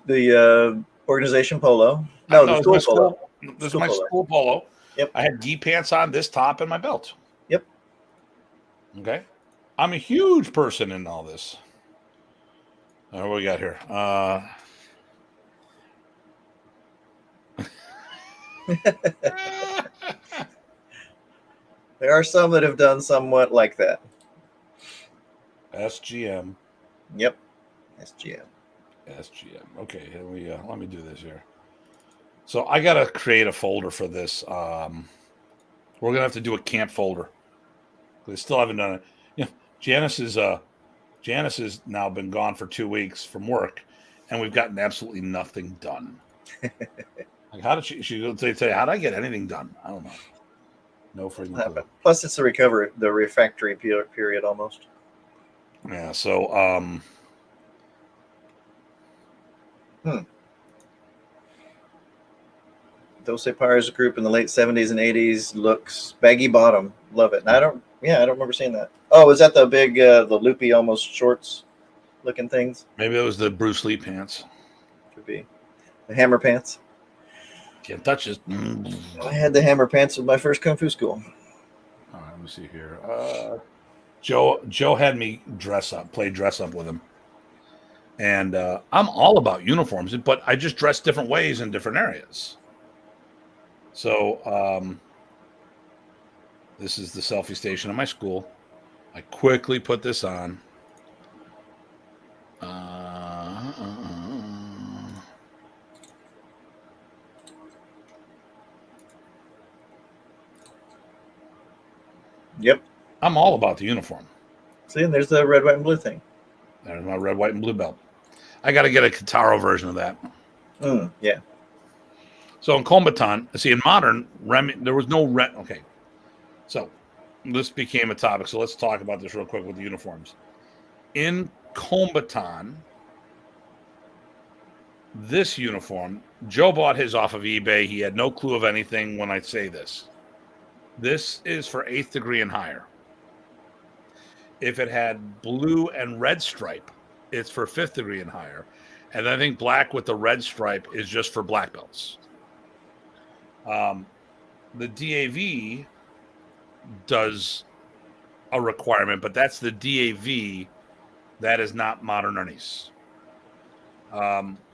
The organization polo. No, the school polo. This is my school polo. Yep. I had gi pants on, this top, and my belt. Yep. Okay. I'm a huge person in all this. What we got here? There are some that have done somewhat like that. SGM. Yep. SGM. Okay, let me do this here. So I gotta create a folder for this. We're gonna have to do a camp folder. We still haven't done it. Janice has now been gone for 2 weeks from work, and we've gotten absolutely nothing done. Like, how did she say, how did I get anything done? I don't know. No freaking clue. Plus, it's the refractory period almost. Yeah. So, Dose Pires group in the late 70s and 80s looks baggy bottom. Love it. And I don't remember seeing that. Oh, is that the big, the loopy, almost shorts looking things? Maybe it was the Bruce Lee pants. Could be. The hammer pants. Can't touch it. I had the hammer pants with my first Kung Fu school. All right, let me see here. Joe had me play dress up with him. And I'm all about uniforms, but I just dress different ways in different areas. So this is the selfie station at my school. I quickly put this on. Yep. I'm all about the uniform. See, and there's the red, white, and blue thing. There's my red, white, and blue belt. I got to get a Kitaro version of that. Yeah. So in combatant, see, in modern, there was no red. Okay. So this became a topic. So let's talk about this real quick with the uniforms. In combatant, this uniform, Joe bought his off of eBay. He had no clue of anything when I say this. This is for 8th degree and higher. If it had blue and red stripe, it's for 5th degree and higher. And I think black with the red stripe is just for black belts. The DAV does a requirement, but that's the DAV. That is not Modernist.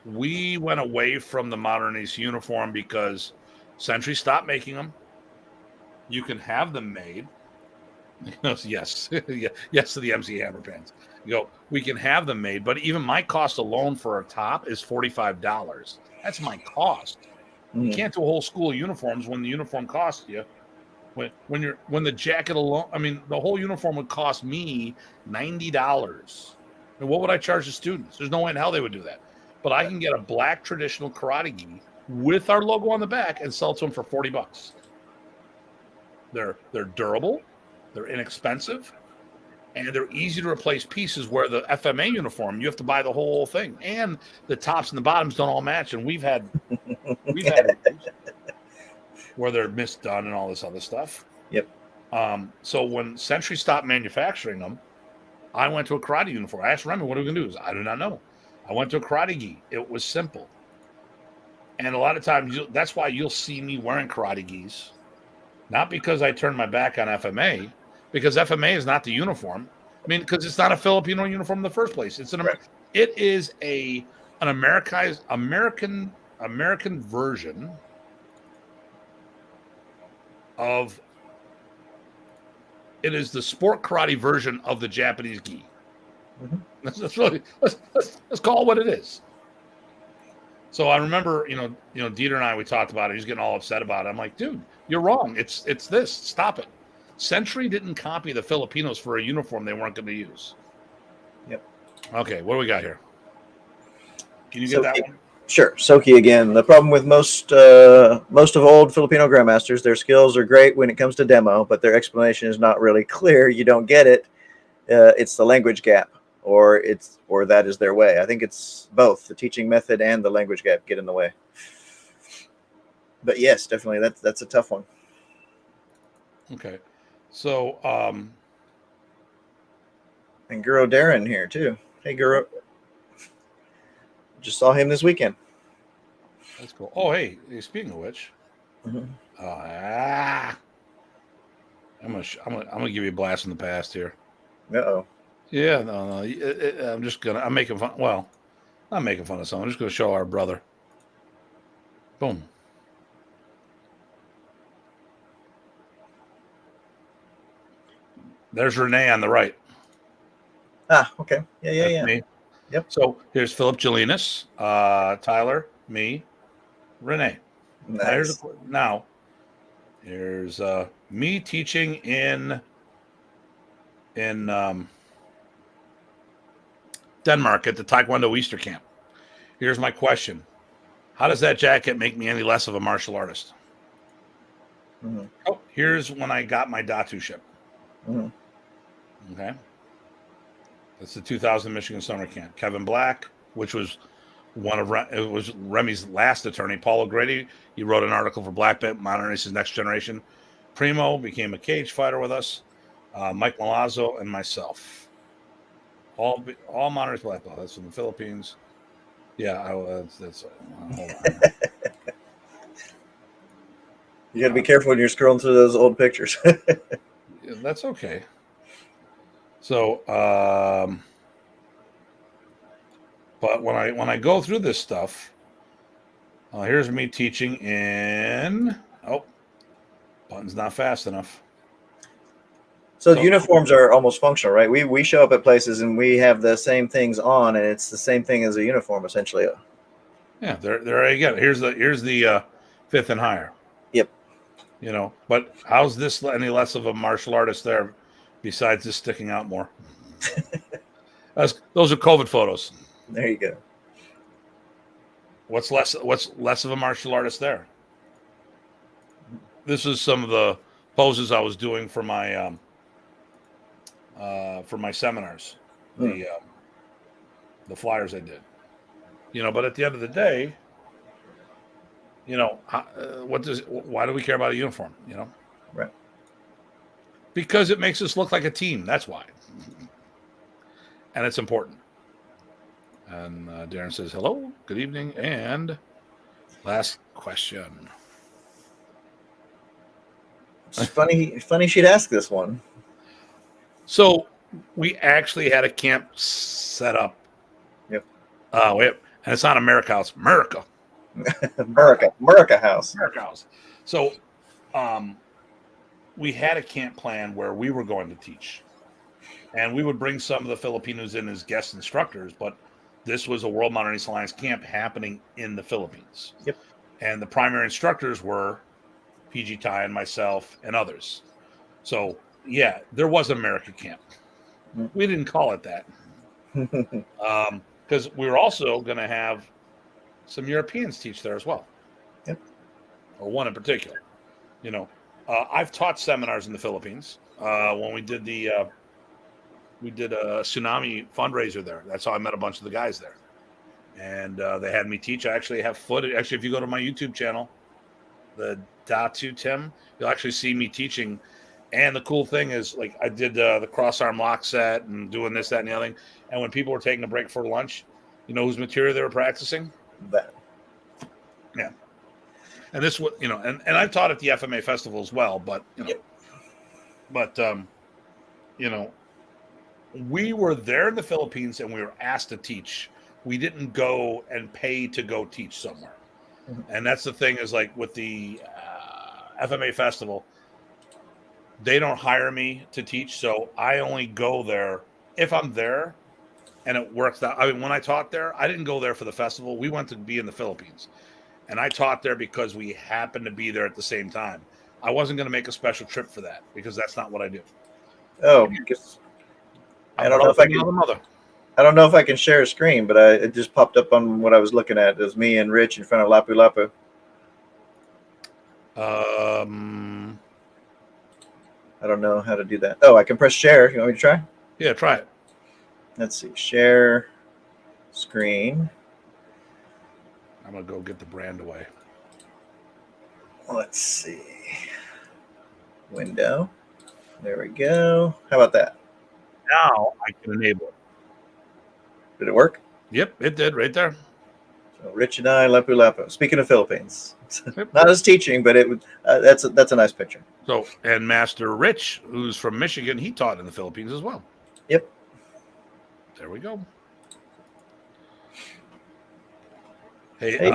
We went away from the Modernist uniform because Century stopped making them. You can have them made. Yes. Yes to the MC Hammer pants. We can have them made, but even my cost alone for a top is $45. That's my cost. You can't do a whole school of uniforms when the uniform costs you. When the jacket alone, I mean, the whole uniform would cost me $90. And what would I charge the students? There's no way in hell they would do that. But I can get a black traditional karate gi with our logo on the back and sell it to them for $40. They're durable, they're inexpensive, And they're easy to replace pieces where the FMA uniform, you have to buy the whole thing. And the tops and the bottoms don't all match. And we've had where they're misdone and all this other stuff. Yep. So when Century stopped manufacturing them, I went to a karate uniform. I asked Remy, what are we going to do? I do not know. I went to a karate gi. It was simple. And a lot of times, that's why you'll see me wearing karate gis. Not because I turned my back on FMA, because FMA is not the uniform. I mean, because it's not a Filipino uniform in the first place. It is an American version of. It is the sport karate version of the Japanese gi. Mm-hmm. That's really let's call it what it is. So I remember, Dieter and I, we talked about it. He's getting all upset about it. I'm like, dude, you're wrong. It's this. Stop it. Century didn't copy the Filipinos for a uniform they weren't going to use. Yep. Okay, what do we got here? Can you get that one? Sure. Soki again. The problem with most of old Filipino grandmasters, their skills are great when it comes to demo, but their explanation is not really clear. You don't get it. It's the language gap, or that is their way. I think it's both the teaching method and the language gap get in the way. But yes, definitely that's a tough one. Okay. So and Guro Darren here too. Hey Guro. Just saw him this weekend. That's cool. Oh, hey, speaking of which, mm-hmm. I'm gonna give you a blast from the past here. Uh-oh. Yeah, no. I'm making fun. Well, not making fun of someone. I'm just gonna show our brother. Boom. There's Renee on the right. Ah, okay. Yeah. Me. Yep. So here's Philip Jelinas, Tyler, me, Renee. Nice. Here's me teaching in Denmark at the Taekwondo Easter camp. Here's my question. How does that jacket make me any less of a martial artist? Mm-hmm. Oh, here's when I got my Datu ship. Mm-hmm. Okay. That's the 2000 Michigan Summer Camp. Kevin Black, which was it was Remy's last attorney. Paul O'Grady, he wrote an article for Black Belt, Modernizing Next Generation. Primo became a cage fighter with us. Mike Malazzo and myself. All modernized Black Belt. That's from the Philippines. Yeah, hold on. You got to be careful when you're scrolling through those old pictures. Yeah, that's okay. So, but when I go through this stuff, here's me teaching in. Oh, button's not fast enough. So the uniforms are almost functional, right? We show up at places and we have the same things on, and it's the same thing as a uniform essentially. Yeah, there again. Here's the fifth and higher. Yep. But how's this any less of a martial artist there? Besides this sticking out more. Those are COVID photos. There you go. What's less of a martial artist there? This is some of the poses I was doing for my seminars, the flyers I did. But at the end of the day, why do we care about a uniform? Right. Because it makes us look like a team. That's why. And it's important. And Darren says, hello, good evening, and last question. It's funny she'd ask this one. So we actually had a camp set up. Yep. And it's not America House. America House. America House. So we had a camp plan where we were going to teach. And we would bring some of the Filipinos in as guest instructors, but this was a World Modernist Alliance camp happening in the Philippines. Yep. And the primary instructors were PG Ty and myself and others. So, yeah, there was an America camp. We didn't call it that. Because we were also going to have some Europeans teach there as well. Yep. Or one in particular. I've taught seminars in the Philippines. When we did the We did a tsunami fundraiser there. That's how I met a bunch of the guys there. And they had me teach. I actually have footage. Actually, if you go to my YouTube channel, the Datu Tim, you'll actually see me teaching. And the cool thing is, like, I did the cross arm lock set and doing this, that, and the other thing. And when people were taking a break for lunch, you know whose material they were practicing? That. Yeah. And this was, and I've taught at the FMA festival as well, but, you know, we were there in the Philippines and we were asked to teach. We didn't go and pay to go teach somewhere. And that's the thing is, like, with the FMA festival, they don't hire me to teach. So I only go there if I'm there and it works out. I mean, when I taught there, I didn't go there for the festival. We went to be in the Philippines. And I taught there because we happened to be there at the same time. I wasn't going to make a special trip for that because that's not what I do. Oh, I don't know if I can. I don't know if I can share a screen, but it just popped up on what I was looking at. It was me and Rich in front of Lapu Lapu. I don't know how to do that. Oh, I can press share. You want me to try? Yeah, try it. Let's see. Share screen. I'm going to go get the brand away. Let's see. Window. There we go. How about that? Now I can enable it. Did it work? Yep, it did right there. So Rich and I, Lapu Lapu. Speaking of Philippines, Yep. not as teaching, but it would. That's a nice picture. So, and Master Rich, who's from Michigan, he taught in the Philippines as well. Yep. There we go. Hey, Hey.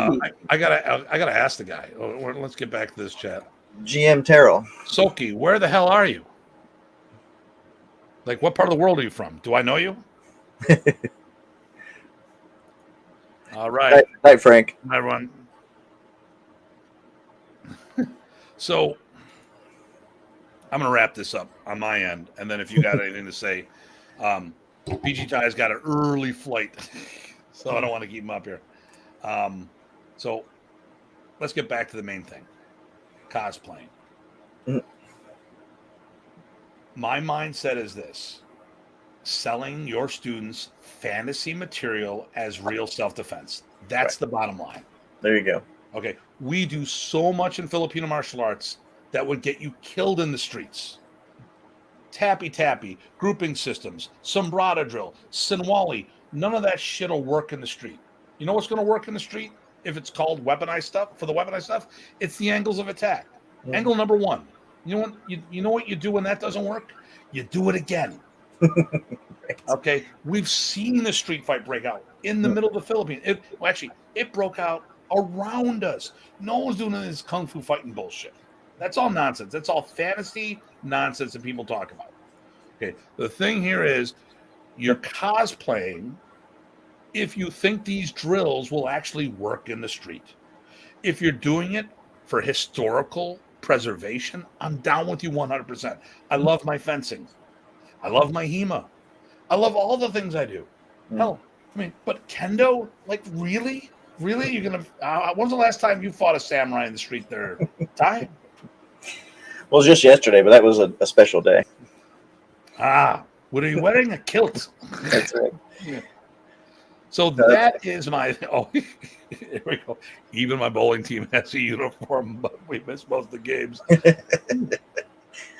I gotta ask the guy. Let's get back to this chat. GM Terrell. Soki, where the hell are you? Like, what part of the world are you from? Do I know you? All right. Night, Frank. Hi, everyone. So, I'm going to wrap this up on my end. And then if you got anything to say, PG Ty's got an early flight. So I don't want to keep him up here. So let's get back to the main thing. Cosplaying. My mindset is this: selling your students fantasy material as real self-defense. That's the bottom line. There you go. Okay. We do so much in Filipino martial arts that would get you killed in the streets. Tappy, grouping systems, sombrada drill, sinwali. None of that shit will work in the street. You know what's going to work in the street if it's called weaponized stuff? For the weaponized stuff, it's the angles of attack. Angle number one. You know what you do when that doesn't work? You do it again. Okay, we've seen the street fight break out in the middle of the Philippines. It broke out around us. No one's doing this kung fu fighting bullshit. That's all nonsense. That's all fantasy nonsense that people talk about. Okay, the thing here is you're cosplaying if you think these drills will actually work in the street. If you're doing it for historical preservation, I'm down with you 100%. I love my fencing. I love my HEMA. I love all the things I do. Hell, I mean, but kendo, like, really? Really? You're going to, when's the last time you fought a samurai in the street there, Ty? Well, it was just yesterday, but that was a special day. What are you wearing? A kilt. That's right. Yeah. So that is my, here we go. Even my bowling team has a uniform, but we missed most of the games.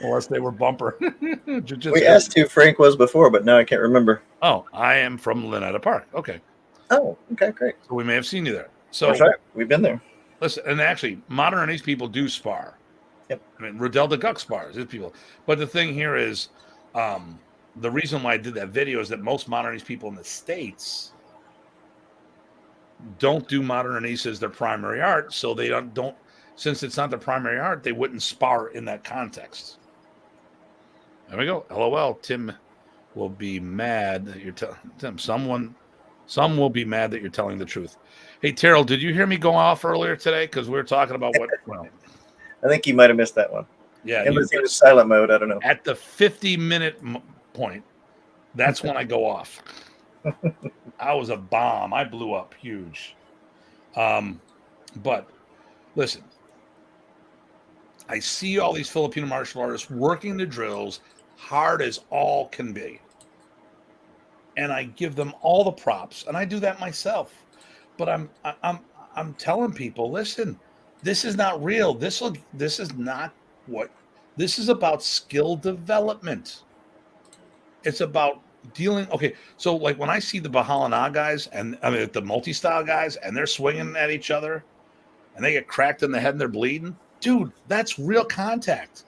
Unless they were bumper. We asked who Frank was before, but now I can't remember. Oh, I am from Lynetta Park. Okay. Oh, okay, great. So we may have seen you there. So that's right. We've been there. Listen, and actually, modern Chinese people do spar. Yep. I mean, Riddell the Guck spars. These people. But the thing here is, the reason why I did that video is that most modern Chinese people in the States don't do modern Chinese as their primary art, so they don't. Since it's not their primary art, they wouldn't spar in that context. There we go. LOL. Tim will be mad that you're telling Tim. Some will be mad that you're telling the truth. Hey, Terrell, did you hear me go off earlier today? Because we were talking about what. Well, I think you might have missed that one. Yeah, unless it was silent mode. I don't know. At the 50-minute point, that's when I go off. I was a bomb. I blew up huge. But listen. I see all these Filipino martial artists working the drills hard as all can be. and I give them all the props, and I do that myself. But I'm telling people, listen, this is not real. This is not what this is about. Skill development. It's about dealing. Okay, so like when I see the Bahalana guys and I mean the multi-style guys, and they're swinging at each other, and they get cracked in the head and they're bleeding, dude, that's real contact.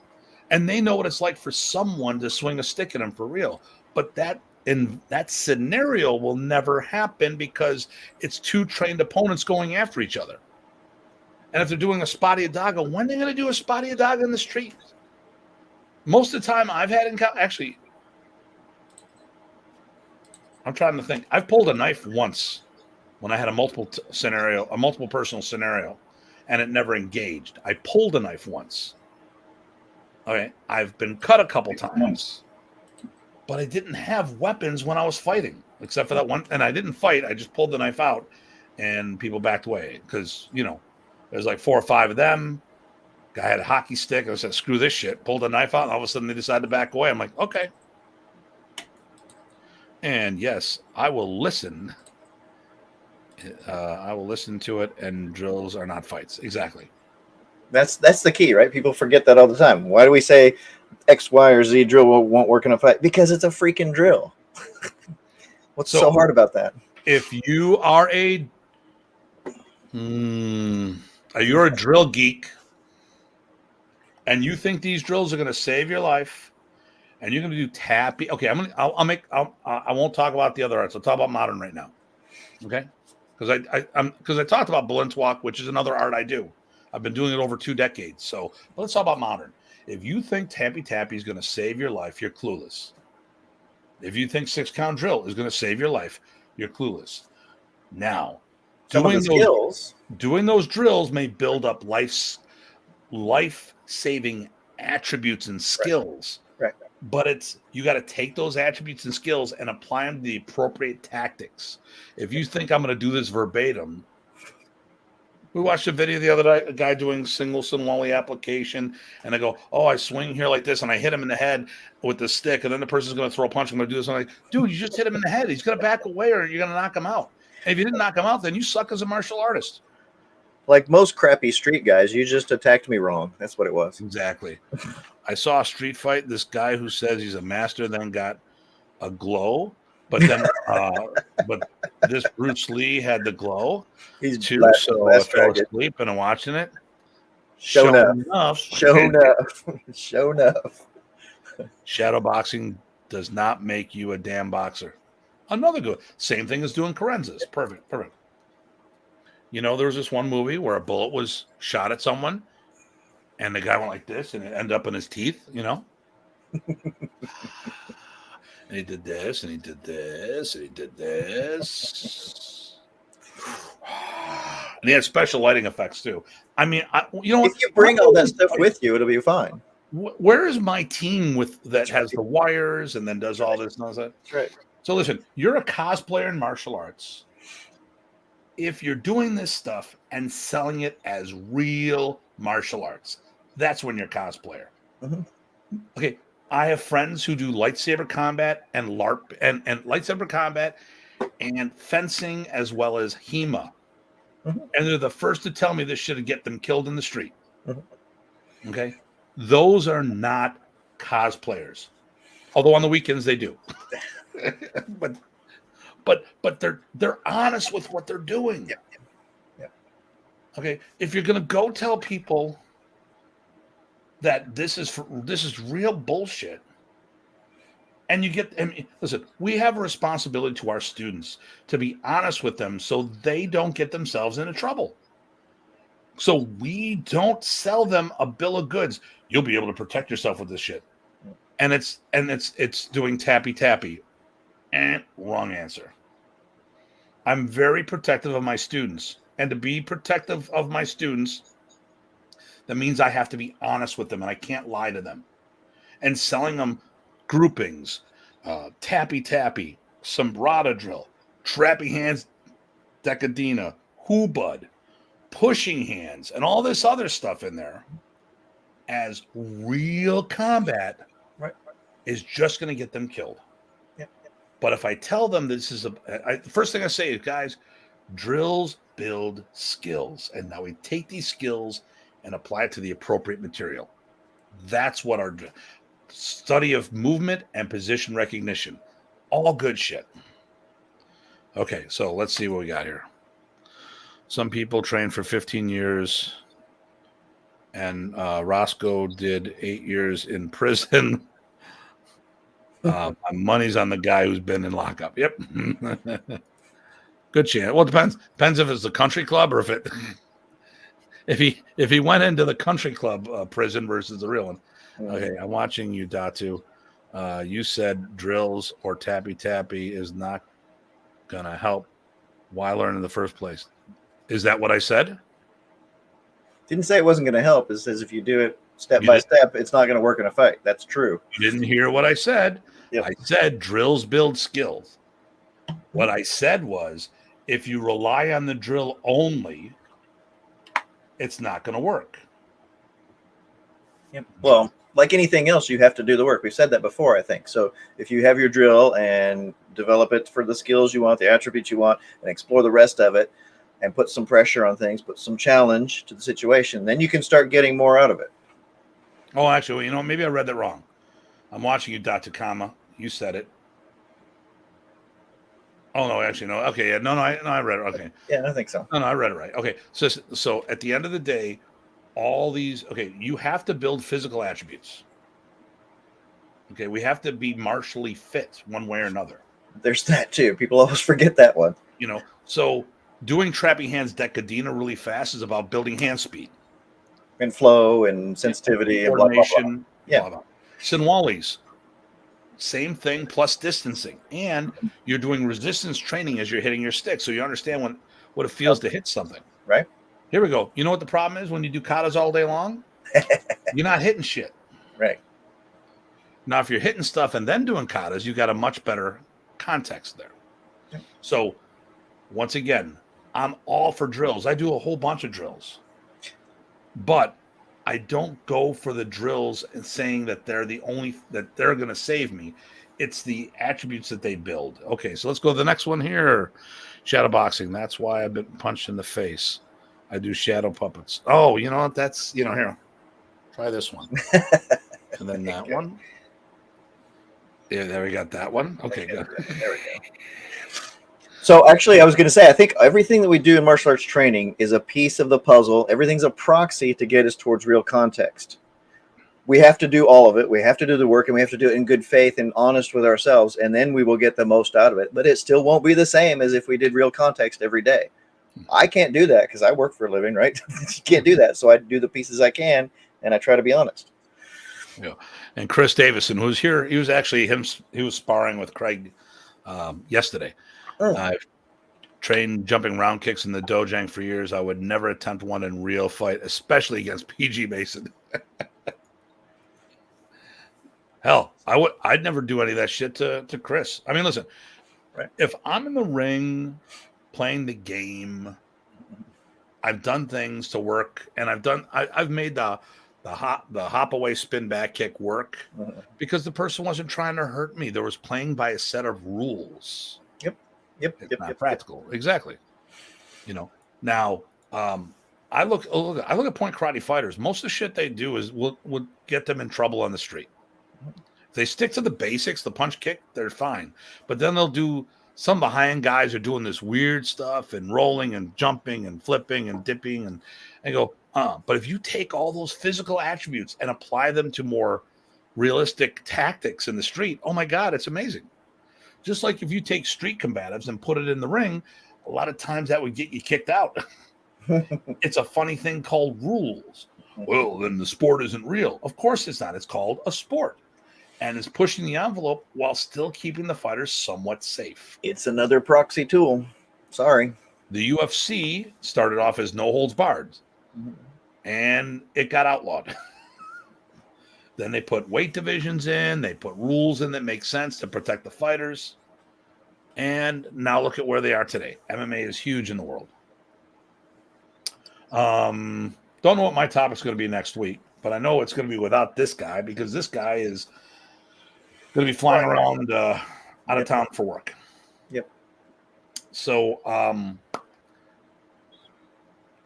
And they know what it's like for someone to swing a stick at them for real. But that in that scenario will never happen because it's two trained opponents going after each other. And if they're doing a spotty adaga, when are they going to do a spotty adaga in the street? Most of the time I've had actually, I'm trying to think. I've pulled a knife once when I had a multiple personal scenario, and it never engaged. I pulled a knife once. Okay, I've been cut a couple times, but I didn't have weapons when I was fighting, except for that one. And I didn't fight. I just pulled the knife out, and people backed away because, there's like 4 or 5 of them. Guy had a hockey stick. I said, screw this shit. Pulled the knife out, and all of a sudden they decided to back away. I'm like, okay. And yes, I will listen. I will listen to it, and drills are not fights. Exactly. That's the key, right? People forget that all the time. Why do we say X, Y, or Z drill won't work in a fight? Because it's a freaking drill. What's so hard about that? If you are you're a drill geek, and you think these drills are going to save your life, and you're going to do tapping. Okay, I won't talk about the other arts. I'll talk about modern right now. Okay, because I talked about Balintwalk, which is another art I do. I've been doing it over 2 decades. So let's talk about modern. If you think tappy is going to save your life, you're clueless. If you think 6-count drill is going to save your life, you're clueless. Now, doing those drills may build up life-saving attributes and skills. Right. But you got to take those attributes and skills and apply them to the appropriate tactics. If you think I'm going to do this verbatim, we watched a video the other day, a guy doing single Sinwali application, and I go, I swing here like this, and I hit him in the head with the stick, and then the person's going to throw a punch. I'm going to do this. And I'm like, dude, you just hit him in the head. He's going to back away, or you're going to knock him out. And if you didn't knock him out, then you suck as a martial artist. Like most crappy street guys, you just attacked me wrong. That's what it was. Exactly. I saw a street fight. This guy who says he's a master then got a glow. But then, but this Bruce Lee had the glow too. So I fell asleep and I'm watching it. Show enough. Shadow boxing does not make you a damn boxer. Another good. Same thing as doing Carenzas. Perfect. There was this one movie where a bullet was shot at someone, and the guy went like this, and it ended up in his teeth. And he did this, and he did this, and he did this. And he had special lighting effects, too. I mean, if you bring all that stuff with you, it'll be fine. Where is my team that has the wires and then does all this nonsense? That's right. So listen, you're a cosplayer in martial arts. If you're doing this stuff and selling it as real martial arts, that's when you're a cosplayer. Mm-hmm. Okay. I have friends who do lightsaber combat and LARP and lightsaber combat and fencing as well as HEMA. Mm-hmm. And they're the first to tell me this should get them killed in the street. Mm-hmm. Okay. Those are not cosplayers. Although on the weekends they do. but they're honest with what they're doing. Yeah. Okay. If you're going to go tell people that this is real bullshit, and listen, we have a responsibility to our students to be honest with them so they don't get themselves into trouble. So we don't sell them a bill of goods. You'll be able to protect yourself with this shit, and it's doing tappy. And wrong answer. I'm very protective of my students, and to be protective of my students, that means I have to be honest with them, and I can't lie to them. And selling them groupings, tappy, sombrada drill, trappy hands, decadina, hoobud, pushing hands, and all this other stuff in there as real combat is just going to get them killed. Yep. But if I tell them this is the first thing I say is, guys, drills build skills. And now we take these skills and apply it to the appropriate material. That's what our study of movement and position recognition. All good shit. Okay, so let's see what we got here. Some people train for 15 years, and Roscoe did 8 years in prison. My money's on the guy who's been in lockup. Yep. Good chance. Well, it depends if it's a country club or if he went into the country club prison versus the real one. Okay, I'm watching you, Datu. You said drills or tappy is not gonna help. Why learn in the first place? Is that what I said? Didn't say it wasn't going to help. It says if you do it step by step, it's not going to work in a fight. That's true. You didn't hear what I said. Yep. I said drills build skills. What I said was, if you rely on the drill only, it's not going to work. Yep. Well, like anything else, you have to do the work. We've said that before, I think. So if you have your drill and develop it for the skills you want, the attributes you want, and explore the rest of it, and put some pressure on things, put some challenge to the situation, then you can start getting more out of it. Oh, actually, maybe I read that wrong. I'm watching you, Datu Kama. You said it. Oh, no, actually, no. Okay, yeah, no, I read it. Okay. Yeah, I think so. No, I read it right. Okay, so at the end of the day, all these, you have to build physical attributes. Okay, we have to be martially fit one way or another. There's that too. People always forget that one. So doing trapping hands decadina really fast is about building hand speed. And flow and sensitivity and coordination. Blah, blah, blah. Yeah. Blah, blah. Sinwalis, same thing plus distancing. And you're doing resistance training as you're hitting your stick. So you understand what it feels to hit something. Right. Here we go. You know what the problem is when you do katas all day long? You're not hitting shit. Right. Now, if you're hitting stuff and then doing katas, you got a much better context there. Okay. So once again, I'm all for drills. I do a whole bunch of drills. But I don't go for the drills and saying that they're going to save me. It's the attributes that they build. Okay, so let's go to the next one here. Shadow boxing. That's why I've been punched in the face. I do shadow puppets. Oh, you know what? That's, here. Try this one. And then that one. Yeah, there we got that one. Okay, good. There we go. So actually, I was going to say, I think everything that we do in martial arts training is a piece of the puzzle. Everything's a proxy to get us towards real context. We have to do all of it. We have to do the work, and we have to do it in good faith and honest with ourselves, and then we will get the most out of it. But it still won't be the same as if we did real context every day. I can't do that because I work for a living, right? You can't do that. So I do the pieces I can, and I try to be honest. Yeah. And Chris Davison, who's here, he was sparring with Craig yesterday. I've trained jumping round kicks in the dojang for years. I would never attempt one in real fight, especially against PG Mason. Hell, I'd never do any of that shit to Chris. I mean, listen, right. If I'm in the ring playing the game, I've done things to work, and I've made the hop away spin back kick work because the person wasn't trying to hurt me. There was playing by a set of rules. Yep. Practical. Exactly. Now I look at point karate fighters. Most of the shit they do would get them in trouble on the street. If they stick to the basics, the punch kick, they're fine. But then they'll do some behind guys are doing this weird stuff and rolling and jumping and flipping and dipping and go, But if you take all those physical attributes and apply them to more realistic tactics in the street, oh my God, it's amazing. Just like if you take street combatives and put it in the ring, a lot of times that would get you kicked out. It's a funny thing called rules. Well, then the sport isn't real. Of course it's not. It's called a sport. And it's pushing the envelope while still keeping the fighters somewhat safe. It's another proxy tool. Sorry. The UFC started off as no holds barred. And it got outlawed. Then they put weight divisions in. They put rules in that make sense to protect the fighters. And now look at where they are today. MMA is huge in the world. Don't know what my topic's going to be next week, but I know it's going to be without this guy because this guy is going to be flying around out of town for work. Yep. So,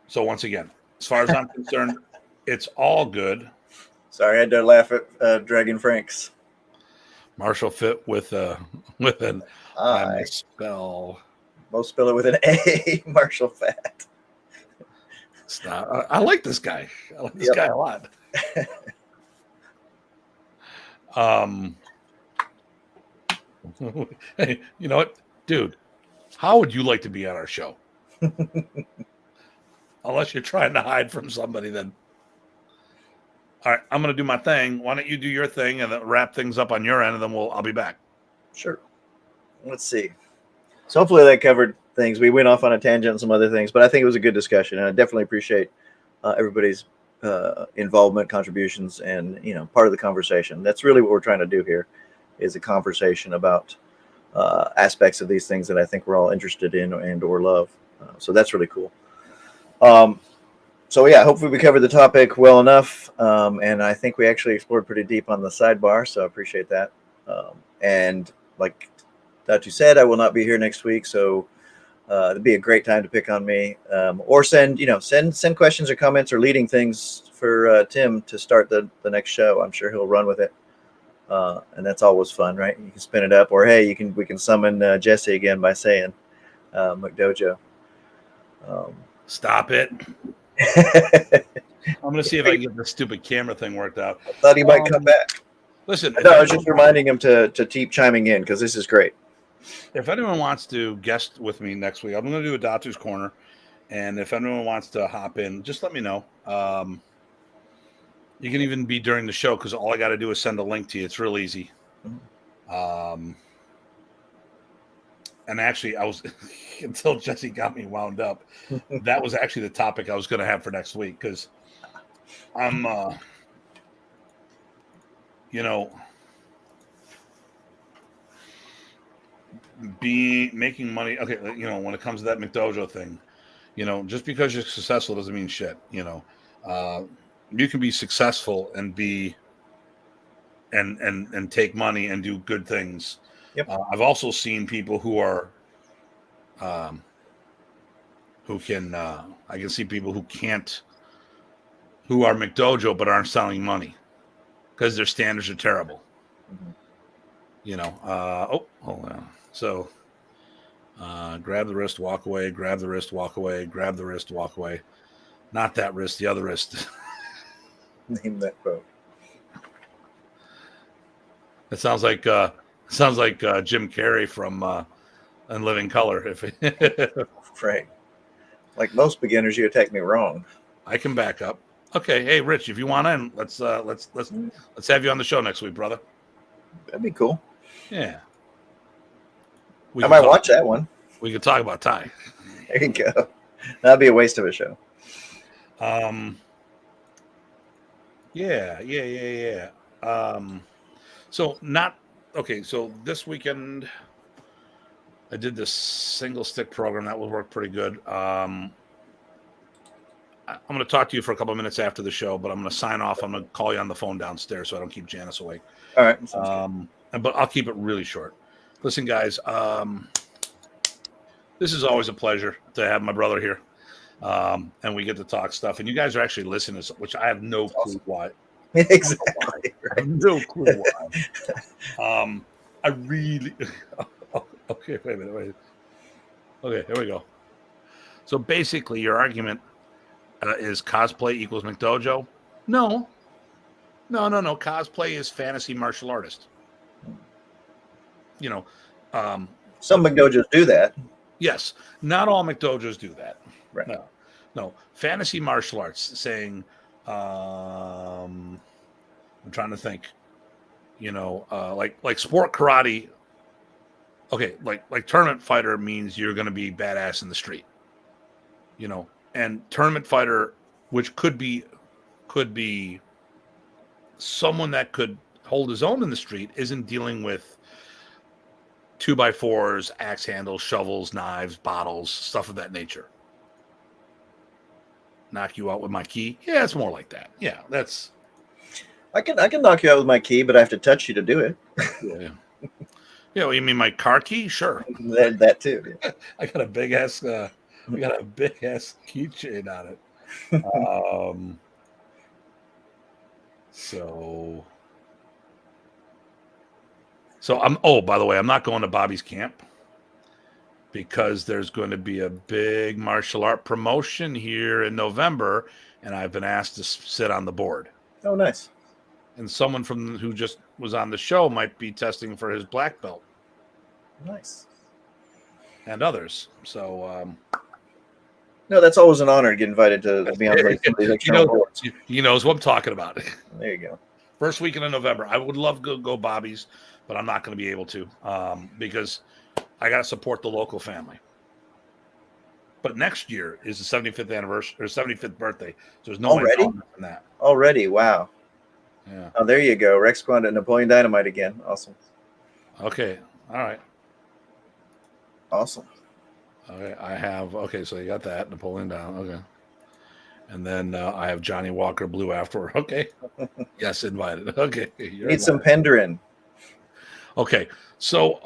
so once again, as far as I'm concerned, it's all good. Sorry, I had to laugh at Dragon Franks. Marshall fit with an I I misspell. most spell it with an A. Marshall Fat. Stop. I like this guy. I like this Yep. guy a lot. Hey, you know what, dude? How would you like to be on our show? Unless you're trying to hide from somebody, then. All right, I'm going to do my thing. Why don't you do your thing and then wrap things up on your end, and then I'll be back. Sure. Let's see. So hopefully that covered things. We went off on a tangent and some other things, but I think it was a good discussion, and I definitely appreciate everybody's involvement, contributions, and part of the conversation. That's really what we're trying to do here, is a conversation about aspects of these things that I think we're all interested in and or love. So that's really cool. So yeah, hopefully we covered the topic well enough, and I think we actually explored pretty deep on the sidebar, so I appreciate that. And like Datu said, I will not be here next week, so it'd be a great time to pick on me, or send questions or comments or leading things for Tim to start the next show. I'm sure he'll run with it, and that's always fun, right? You can spin it up, or hey, we can summon Jesse again by saying McDojo. Stop it. I'm going to see if I can get this stupid camera thing worked out. I thought he might come back. Listen, I was just reminding him to keep chiming in because this is great. If anyone wants to guest with me next week, I'm going to do a Datu's Corner. And if anyone wants to hop in, just let me know. You can even be during the show because all I got to do is send a link to you. It's real easy. And actually, I was until Jesse got me wound up. That was actually the topic I was going to have for next week because I'm, making money. Okay, when it comes to that McDojo thing, just because you're successful doesn't mean shit. You can be successful and be and take money and do good things. Yep. I've also seen people who are, I can see people who are McDojo but aren't selling money because their standards are terrible. Hold on. So, grab the wrist, walk away, grab the wrist, walk away, grab the wrist, walk away. Not that wrist, the other wrist. Name that quote. It sounds like Jim Carrey from In Living Color. Right. Like most beginners, you attack me wrong. I can back up. Okay, hey Rich, if you want in, let's have you on the show next week, brother. That'd be cool. Yeah. I might watch that one. We could talk about Ty. There you go. That'd be a waste of a show. Yeah. So this weekend I did this single stick program that will work pretty good. I'm going to talk to you for a couple of minutes after the show, but I'm going to sign off. I'm going to call you on the phone downstairs so I don't keep Janice awake. All right. But I'll keep it really short. Listen, guys, this is always a pleasure to have my brother here. And we get to talk stuff. And you guys are actually listening, which I have no clue why. Exactly. I have no clue why. I really... Okay, wait a minute. Okay, here we go. So basically, your argument is cosplay equals McDojo? No. Cosplay is fantasy martial artist. Some McDojos do that. Yes, not all McDojos do that. Right. No. Fantasy martial arts, saying, I'm trying to think, like sport karate. Okay, like tournament fighter means you're going to be badass in the street, and tournament fighter, which could be someone that could hold his own in the street, isn't dealing with 2x4s, axe handles, shovels, knives, bottles, stuff of that nature. Knock you out with my key? Yeah, it's more like that. Yeah, that's. I can knock you out with my key, but I have to touch you to do it. Yeah. Yeah, well, you mean my car key? Sure. That too. Yeah. I got a big ass. We got a big ass keychain on it. So I'm. Oh, by the way, I'm not going to Bobby's camp because there's going to be a big martial art promotion here in November, and I've been asked to sit on the board. Oh, nice. And someone who just was on the show might be testing for his black belt. Nice. And others. So no, that's always an honor to get invited to be on like some of these external boards. He knows what I'm talking about. There you go. First weekend of November. I would love to go Bobby's, but I'm not going to be able to because I got to support the local family. But next year is the 75th anniversary or 75th birthday. So there's no already than that. Already, wow. Yeah. Oh, there you go. Rex Quanda and Napoleon Dynamite again. Awesome. Okay. All right. Awesome. Okay. I have. Okay. So you got that Napoleon down. Okay. And then I have Johnny Walker Blue afterward. Okay. Yes, invited. Okay. Need some Penderin. Okay. So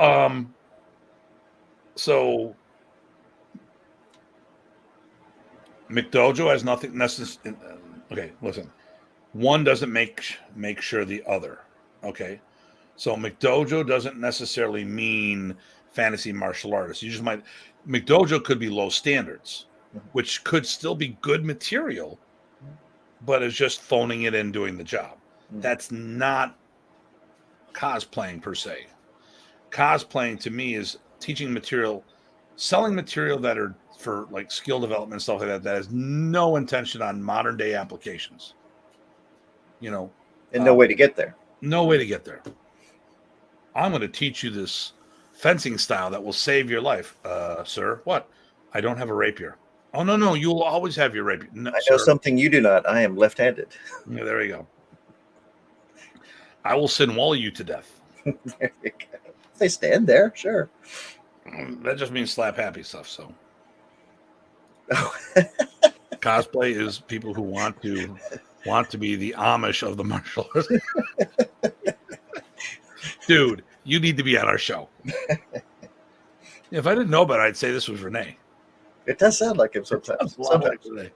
McDojo has nothing necessary. Okay, listen. One doesn't make sure the other. Okay. So McDojo doesn't necessarily mean fantasy martial artist. You just might McDojo could be low standards, which could still be good material, but it's just phoning it in, doing the job. That's not cosplaying per se. Cosplaying to me is teaching material, selling material that are for like skill development, stuff like that, that has no intention on modern day applications. You know, and no way to get there. No way to get there. I'm going to teach you this fencing style that will save your life, sir. What? I don't have a rapier. Oh, no. You'll always have your rapier. No, I know something you do not. I am left-handed. Yeah, there you go. I will Sinwall you to death. There you go. They stand there, sure. That just means slap happy stuff. So, cosplay is people who want to be the Amish of the martial arts. Dude, you need to be on our show. If I didn't know about it, I'd say this was Renee. It does sound like him sometimes. Like Renee.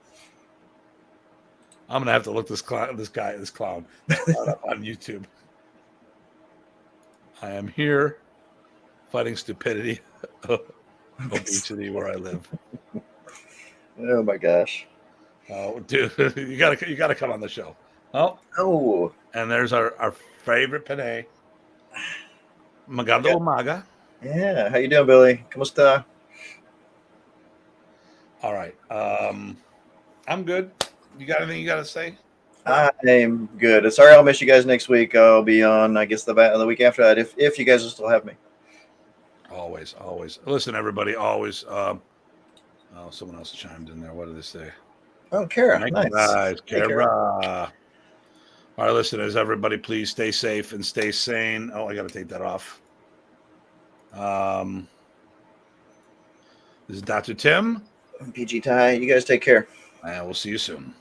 I'm gonna have to look this clown up on YouTube. I am here fighting stupidity, obesity where I live. Oh my gosh! Oh, dude, you gotta come on the show. Oh, and there's our favorite Panay, Maganda Umaga. Yeah, how you doing, Billy? Kumusta? All right, I'm good. You got anything you got to say? I'm good. Sorry, I'll miss you guys next week. I'll be on, I guess, the week after that, if you guys will still have me. Always. Listen, everybody, always. Someone else chimed in there. What did they say? Oh, Kara. Nice. Kara. All right, listeners, everybody, please stay safe and stay sane. Oh, I got to take that off. This is Dr. Tim. PG Ty. You guys take care. And we'll see you soon.